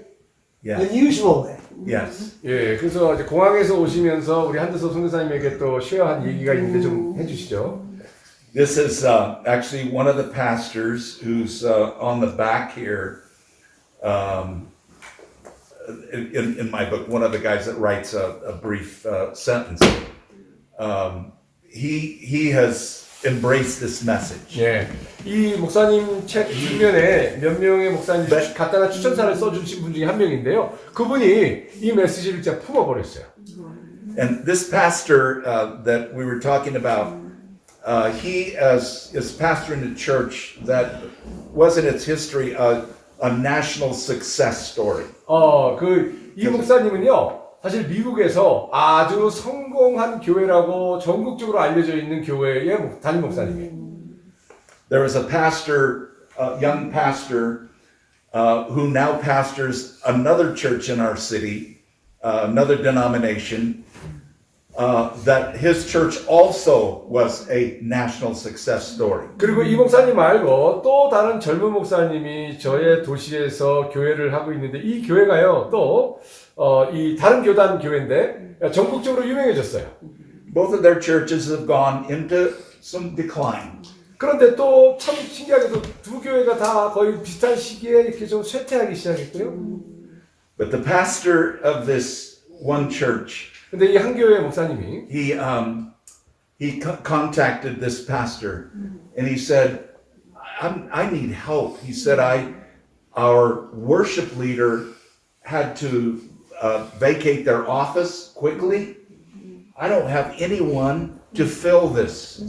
[SPEAKER 1] Yes.
[SPEAKER 4] unusual way.
[SPEAKER 1] Yes.
[SPEAKER 2] 예, 그래서 이제 공항에서 오시면서 우리 한대섭 선교사님에게 또 쉐어한 얘기가 있는데 좀 해주시죠.
[SPEAKER 1] This is actually one of the pastors who's on the back here. In my book, one of the guys that writes a brief sentence. He has embraced this message.
[SPEAKER 2] 예, 이 목사님 책 뒷면에 몇 명의 목사님 간단한 추천사를 써주신 분 중에 한 명인데요. 그분이 이 메시지를 진짜 품어버렸어요.
[SPEAKER 1] And this pastor that we were talking about, he is pastor in the church that was in its history a national success story.
[SPEAKER 2] 이 목사님은요, 사실 미국에서 아주 성공한 교회라고 전국적으로 알려져 있는 교회의 담임 목사님이에요.
[SPEAKER 1] There was a pastor, a young pastor, who now pastors another church in our city, another denomination, that his church also was a national success story.
[SPEAKER 2] 그리고 이 목사님 말고 또 다른 젊은 목사님이 저의 도시에서 교회를 하고 있는데 이 교회가요, 또 이 다른 교단 교회인데 전국적으로 유명해졌어요.
[SPEAKER 1] Both of their churches have gone into some decline.
[SPEAKER 2] 그런데 또 참 신기하게도 두 교회가 다 거의 비슷한 시기에 이렇게 좀 쇠퇴하기 시작했고요.
[SPEAKER 1] But the pastor of this one church.
[SPEAKER 2] 근데 이 한 교회 목사님이
[SPEAKER 1] He contacted this pastor, and he said, I need help. He said, our worship leader had to vacate their office quickly. I don't have anyone to fill this.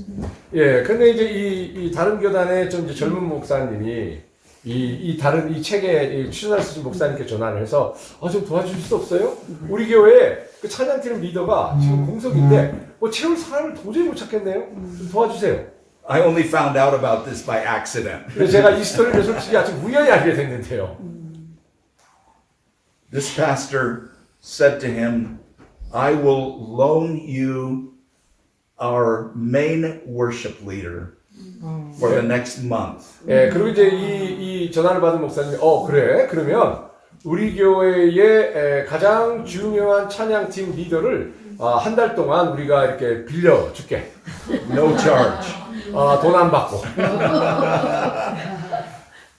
[SPEAKER 2] 예, 근데 이제 이 다른 교단의 좀 이제 젊은 목사님이 이 다른 이 책에 추천할 수 있는 목사님께 전화를 해서 좀 도와주실 수 없어요? 우리 교회에 그 찬양팀 리더가 지금 공석인데 뭐 채울 사람을 도저히 못 찾겠네요. 좀 도와주세요.
[SPEAKER 1] I only found out about this by accident.
[SPEAKER 2] 그래서 제가 이 스토리를 솔직히 아주 우연히 알게 됐는데요.
[SPEAKER 1] This pastor said to him, I will loan you our main worship leader for the next month.
[SPEAKER 2] 예, 그리고 이제 이 전화를 받은 목사님이 그래? 그러면 우리 교회의 가장 중요한 찬양팀 리더를 한 달 동안 우리가 이렇게 빌려줄게.
[SPEAKER 1] No charge.
[SPEAKER 2] 돈 안 받고.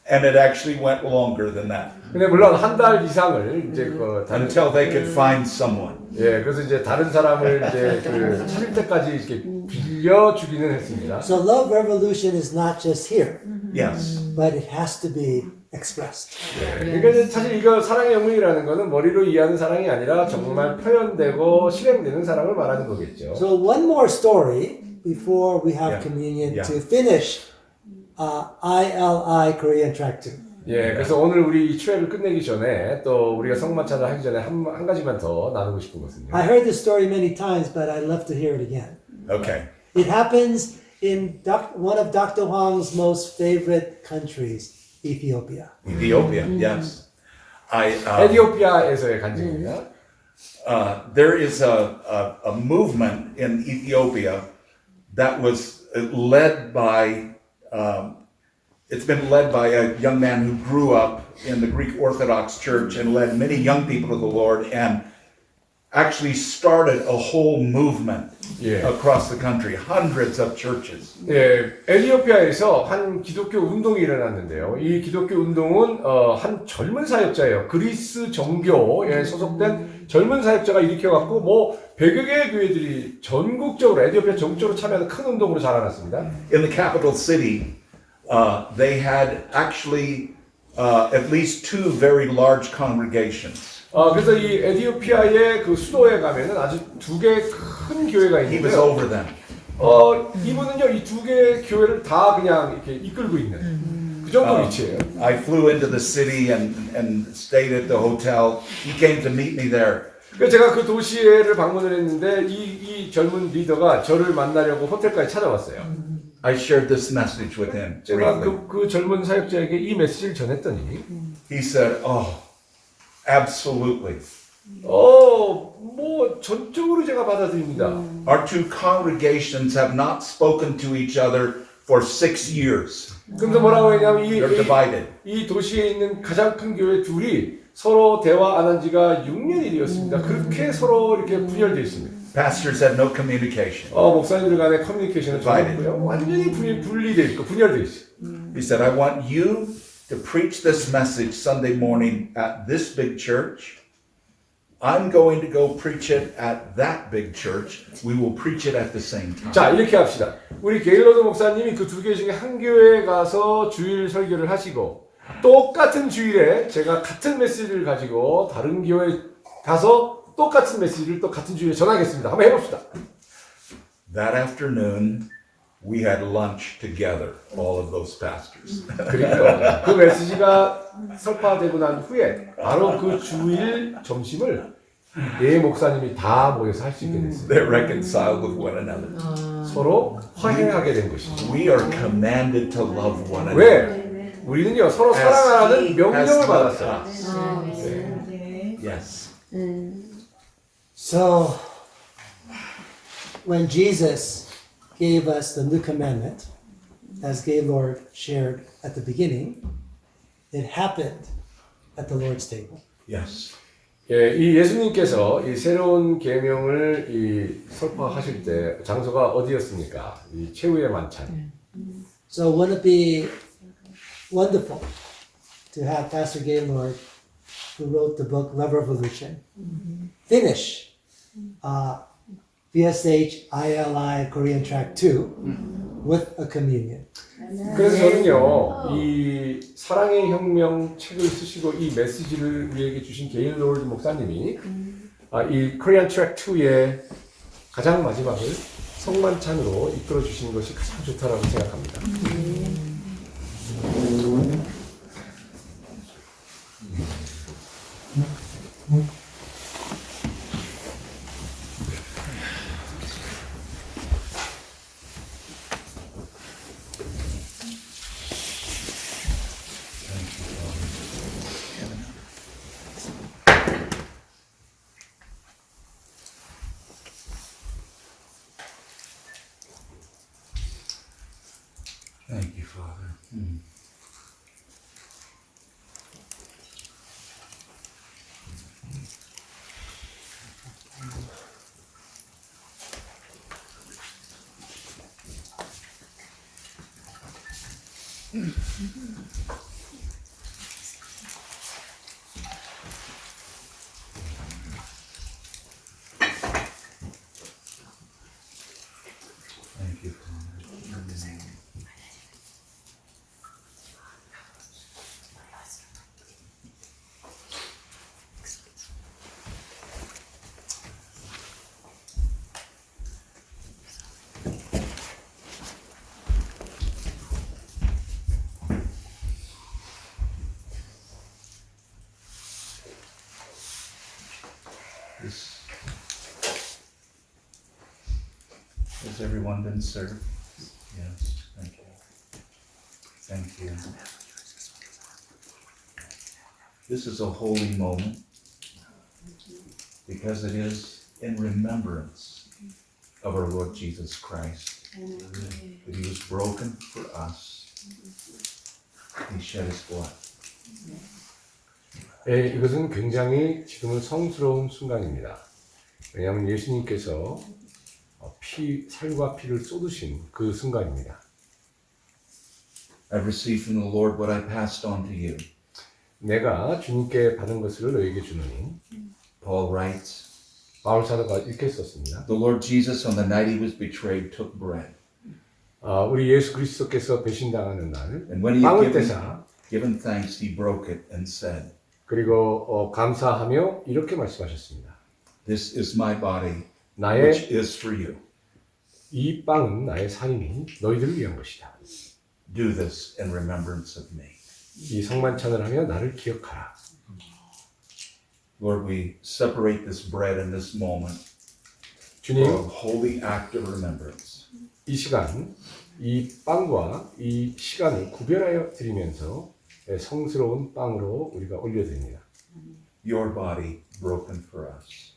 [SPEAKER 1] And it actually went longer than that.
[SPEAKER 2] 근데 물론 한 달 이상을 이제 다른
[SPEAKER 1] Until they could find someone.
[SPEAKER 2] 예, 그래서 이제 다른 사람을 이제 찾을 때까지 이렇게 빌려주기는 했습니다.
[SPEAKER 4] So love revolution is not just here,
[SPEAKER 1] Yes.
[SPEAKER 4] but it has to be expressed.
[SPEAKER 2] 그러니까 이제 사실 이거 사랑의 영문이라는 거는 머리로 이해하는 사랑이 아니라 정말 표현되고 실행되는 사랑을 말하는 거겠죠.
[SPEAKER 4] So one more story before we have
[SPEAKER 1] Yeah.
[SPEAKER 4] communion
[SPEAKER 1] Yeah.
[SPEAKER 4] to finish ILI Korean Track 2.
[SPEAKER 2] 예, 그래서 오늘 우리 이 추회를 끝내기 전에 또 우리가 성만찬을 하기 전에 한 가지만 더 나누고 싶은 것은요.
[SPEAKER 4] I heard this story many times, but I'd love to hear it again.
[SPEAKER 1] Okay.
[SPEAKER 4] It happens in one of Dr. Hwang's most favorite countries, Ethiopia.
[SPEAKER 1] Ethiopia. Yes.
[SPEAKER 2] 에티오피아에서의 간증입니다.
[SPEAKER 1] There is a movement in Ethiopia that was led by. It's been led by a young man who grew up in the Greek Orthodox Church and led many young people to the Lord and actually started a whole movement across the country, hundreds of churches.
[SPEAKER 2] 예, 에티오피아에서 한 기독교 운동이 일어났는데요. 이 기독교 운동은 한 젊은 사역자예요. 그리스 정교에 소속된 젊은 사역자가 일으켜갖고 뭐 100여 개의 교회들이 전국적으로 에티오피아 전국적으로 참여하는 큰 운동으로 자라났습니다.
[SPEAKER 1] In the capital city, they had actually at least two very large congregations.
[SPEAKER 2] 그래서 이 에티오피아의 그 수도에 가면은 아주 두 개의 큰 교회가
[SPEAKER 1] He was
[SPEAKER 2] 있는데요.
[SPEAKER 1] over them.
[SPEAKER 2] 이분은요 이 두 개의 교회를 다 그냥 이렇게 이끌고 있는 그 정도 위치예요.
[SPEAKER 1] I flew into the city and stayed at the hotel. He came to meet me there.
[SPEAKER 2] 그래서 제가 그 도시를 방문을 했는데 이 젊은 리더가 저를 만나려고 호텔까지 찾아왔어요.
[SPEAKER 1] I shared this message with him.
[SPEAKER 2] 제가
[SPEAKER 1] briefly.
[SPEAKER 2] 그 젊은 사역자에게 이 메시지를 전했더니
[SPEAKER 1] He said, "Oh, absolutely.
[SPEAKER 2] 뭐 전적으로 제가 받아들입니다.
[SPEAKER 1] Our two congregations have not spoken to each other for 6 years.
[SPEAKER 2] 그래서 뭐라고 했냐면
[SPEAKER 1] They're divided."
[SPEAKER 2] 이 도시에 있는 가장 큰 교회 둘이 서로 대화 안 한 지가 6년이 되었습니다. 그렇게 서로 이렇게 분열되어 있습니다.
[SPEAKER 1] Pastors have no communication.
[SPEAKER 2] 목사님들 간의 커뮤니케이션은 전혀 없고요. 완전히 분리되어 있고 분열되어 있어요.
[SPEAKER 1] He said, "I want you to preach this message Sunday morning at this big church. I'm going to go preach it at that big church. We will preach it at the same time."
[SPEAKER 2] 자, 이렇게 합시다. 우리 게일러드 목사님이 그 두 개 중에 한 교회에 가서 주일 설교를 하시고 똑같은 주일에 제가 같은 메시지를 가지고 다른 교회에 가서 똑같은 메시지를 또 같은 주일에 전하겠습니다. 한번 해봅시다.
[SPEAKER 1] That afternoon, we had lunch together, all of those pastors.
[SPEAKER 2] 그리고 그 메시지가 설파되고 난 후에 바로 그 주일 점심을 네 목사님이 다 모여서 할 수 있게 됐습니다.
[SPEAKER 1] They're reconciled with one another.
[SPEAKER 2] 서로 화해하게 된 것이죠.
[SPEAKER 1] We are commanded to love one another.
[SPEAKER 2] 왜? 우리는요 서로
[SPEAKER 1] As
[SPEAKER 2] 사랑하라는
[SPEAKER 1] he has
[SPEAKER 2] 명령을
[SPEAKER 1] loved
[SPEAKER 2] 받았어요.
[SPEAKER 1] us. Yes.
[SPEAKER 4] So, when Jesus gave us the new commandment, as Gaylord shared at the beginning, it happened at the Lord's table.
[SPEAKER 1] Yes.
[SPEAKER 2] 예, 이 예수님께서 이 새로운 계명을 이 설파하실 때 장소가 어디였습니까? 이 최후의 만찬.
[SPEAKER 4] So, wouldn't it be wonderful to have Pastor Gaylord, who wrote the book Love Revolution, finish VSH ILI Korean Track 2 with a communion.
[SPEAKER 2] 그래서 저는요, 이 사랑의 혁명 책을 쓰시고 이 메시지를 우리에게 주신 게일 로드 목사님이 이 코리안 트랙 2의 가장 마지막을 성만찬으로 이끌어 주신 것이 가장 좋다라고 생각합니다.
[SPEAKER 1] Thank you, Father. Thank you, Father. Has everyone been served? Yes, thank you. Thank you. This is a holy moment because it is in remembrance of our Lord Jesus Christ. That he was broken for us. He shed his blood.
[SPEAKER 2] 예, 이것은 굉장히 지금은 성스러운 순간입니다. 왜냐하면 예수님께서 살과 피를 쏟으신 그 순간입니다.
[SPEAKER 1] I received from the Lord what I passed on to you.
[SPEAKER 2] 내가 주님께 받은 것을 너에게 주노니
[SPEAKER 1] Paul writes,
[SPEAKER 2] 바울 사도가 이렇게 썼습니다.
[SPEAKER 1] the Lord Jesus on the night he was betrayed took bread.
[SPEAKER 2] 우리 예수 그리스도께서 배신당하는 날
[SPEAKER 1] And when he
[SPEAKER 2] 빵을
[SPEAKER 1] had
[SPEAKER 2] 떼사
[SPEAKER 1] given thanks, he broke it and said,
[SPEAKER 2] 그리고 감사하며 이렇게 말씀하셨습니다.
[SPEAKER 1] this is my body,
[SPEAKER 2] 나의
[SPEAKER 1] which is for you.
[SPEAKER 2] 이 빵은 나의 살이니 너희들을 위한 것이다.
[SPEAKER 1] Do this in remembrance of me.
[SPEAKER 2] 이 성만찬을 하며 나를 기억하라.
[SPEAKER 1] Lord, we separate this bread in this moment for
[SPEAKER 2] 주님,
[SPEAKER 1] a holy act of remembrance.
[SPEAKER 2] 이 시간, 이 빵과 이 시간을 구별하여 드리면서 성스러운 빵으로 우리가 올려드립니다.
[SPEAKER 1] Your body broken for us.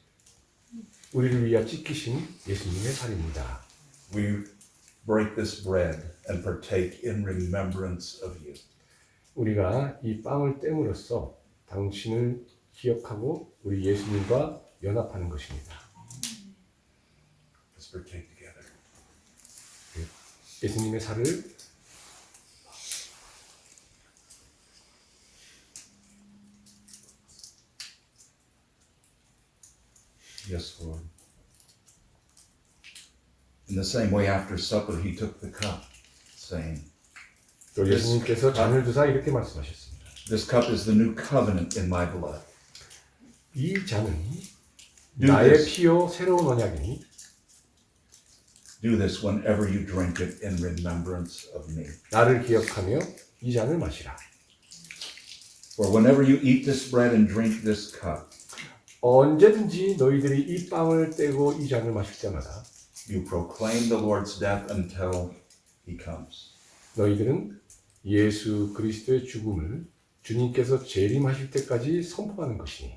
[SPEAKER 2] 우리를 위하여 찢기신 예수님의 살입니다.
[SPEAKER 1] We break this bread and partake in remembrance of you.
[SPEAKER 2] 우리가 이 빵을 땜으로써 당신을 기억하고 우리 예수님과 연합하는 것입니다.
[SPEAKER 1] Let's partake together.
[SPEAKER 2] 예수님의 살을
[SPEAKER 1] Yes, Lord. In the same way, after supper, he took the cup, saying,
[SPEAKER 2] 또 예수님께서 잔을 드사 이렇게 말씀하셨습니다.
[SPEAKER 1] this cup is the new covenant in my blood.
[SPEAKER 2] 이 잔은
[SPEAKER 1] Do
[SPEAKER 2] 나의
[SPEAKER 1] this.
[SPEAKER 2] 피요 새로운 언약이니
[SPEAKER 1] Do this whenever you drink it in remembrance of me.
[SPEAKER 2] 나를 기억하며 이 잔을 마시라.
[SPEAKER 1] For whenever you eat this bread and drink this cup,
[SPEAKER 2] 언제든지 너희들이 이 빵을 떼고 이 잔을 마실 때마다
[SPEAKER 1] you proclaim the Lord's death until he comes.
[SPEAKER 2] 너희들은 예수 그리스도의 죽음을 주님께서 재림하실 때까지 선포하는 것이니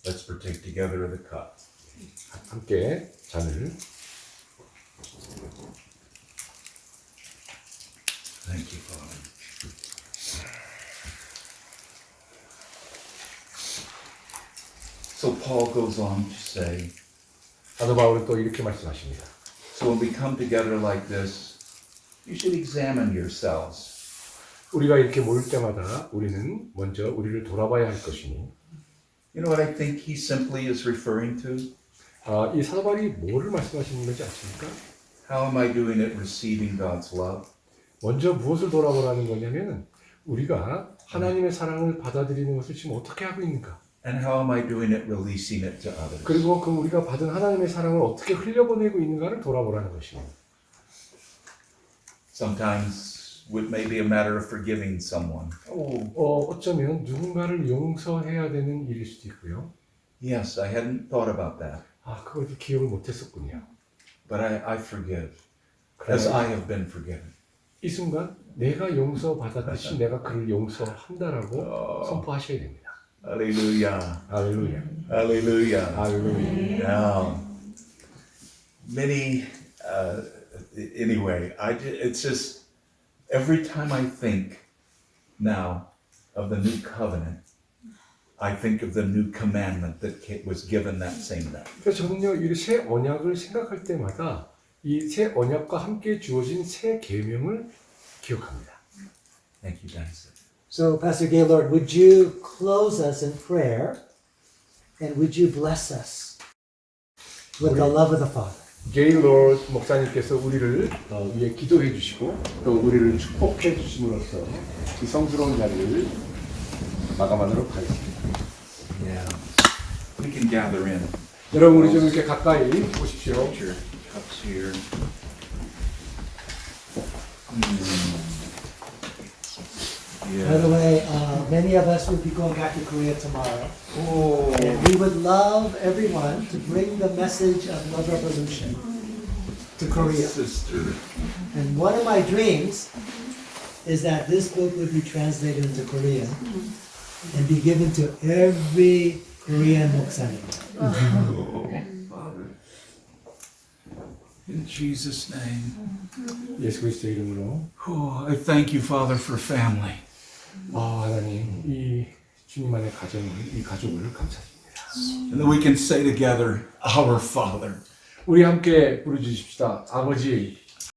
[SPEAKER 1] Let's partake together of the cup.
[SPEAKER 2] 함께 잔을
[SPEAKER 1] Thank you, Father. So Paul goes on to say,
[SPEAKER 2] 사도 바울은 또 이렇게 말씀하십니다.
[SPEAKER 1] so when we come together like this, you should examine yourselves.
[SPEAKER 2] 우리가 이렇게 모일 때마다 우리는 먼저 우리를 돌아봐야 할 것이니
[SPEAKER 1] You know what I think he simply is referring to?
[SPEAKER 2] 이 사도 바울이 뭐를 말씀하시는 건지 아십니까?
[SPEAKER 1] How am I doing at receiving God's love?
[SPEAKER 2] 먼저 무엇을 돌아보라는 거냐면 우리가 하나님의 사랑을 받아들이는 것을 지금 어떻게 하고 있는가?
[SPEAKER 1] And how am I doing at releasing it to others?
[SPEAKER 2] 그리고 그 우리가 받은 하나님의 사랑을 어떻게 흘려보내고 있는가를 돌아보라는 것입니다.
[SPEAKER 1] Sometimes it may be a matter of forgiving someone.
[SPEAKER 2] 어쩌면 누군가를 용서해야 되는 일일 수도 있고요.
[SPEAKER 1] Yes, I hadn't thought about that.
[SPEAKER 2] 그걸 기억을 못했었군요.
[SPEAKER 1] But I forgive as I have been forgiven.
[SPEAKER 2] 이 순간 내가 용서받았듯이 내가 그를 용서한다라고 선포하셔야 됩니다.
[SPEAKER 1] Hallelujah.
[SPEAKER 2] 할렐루야.
[SPEAKER 1] Hallelujah.
[SPEAKER 2] 할렐루야.
[SPEAKER 1] Now, many, anyway, it's just, every time I think now of the new covenant, I think of the new commandment that was given that same night.
[SPEAKER 2] 그래서 저는요, 이 새 언약을 생각할 때마다 이 새 언약과 함께 주어진 새 계명을 기억합니다.
[SPEAKER 1] Thank you, Dennis.
[SPEAKER 4] So, Pastor Gaylord, would you close us in prayer and would you bless us with the love of the Father?
[SPEAKER 2] 게일로드 목사님께서 우리를 위해 기도해 주시고 또 우리를 축복해 주심으로써 이 성스러운 자리를 마감하도록 하겠습니다.
[SPEAKER 1] Yeah. We can gather in.
[SPEAKER 2] 여러분 우리 좀 이렇게 가까이 오십시오.
[SPEAKER 1] Put your cups here.
[SPEAKER 4] By the way, many of us will be going back to Korea tomorrow.
[SPEAKER 1] Oh.
[SPEAKER 4] And we would love everyone to bring the message of Love Revolution to Korea.
[SPEAKER 1] Sister.
[SPEAKER 4] And one of my dreams is that this book would be translated into Korean and be given to every Korean 목사님.
[SPEAKER 1] Oh, Father. In Jesus' name.
[SPEAKER 2] 예수 그리스도의 이름으로
[SPEAKER 1] Oh, I thank you, Father, for family.
[SPEAKER 2] 하나님 이 주님 안의 가정을 이 가족을 감사드립니다.
[SPEAKER 1] And that we can say together, Our Father.
[SPEAKER 2] 우리 함께 부르주십시다. 아버지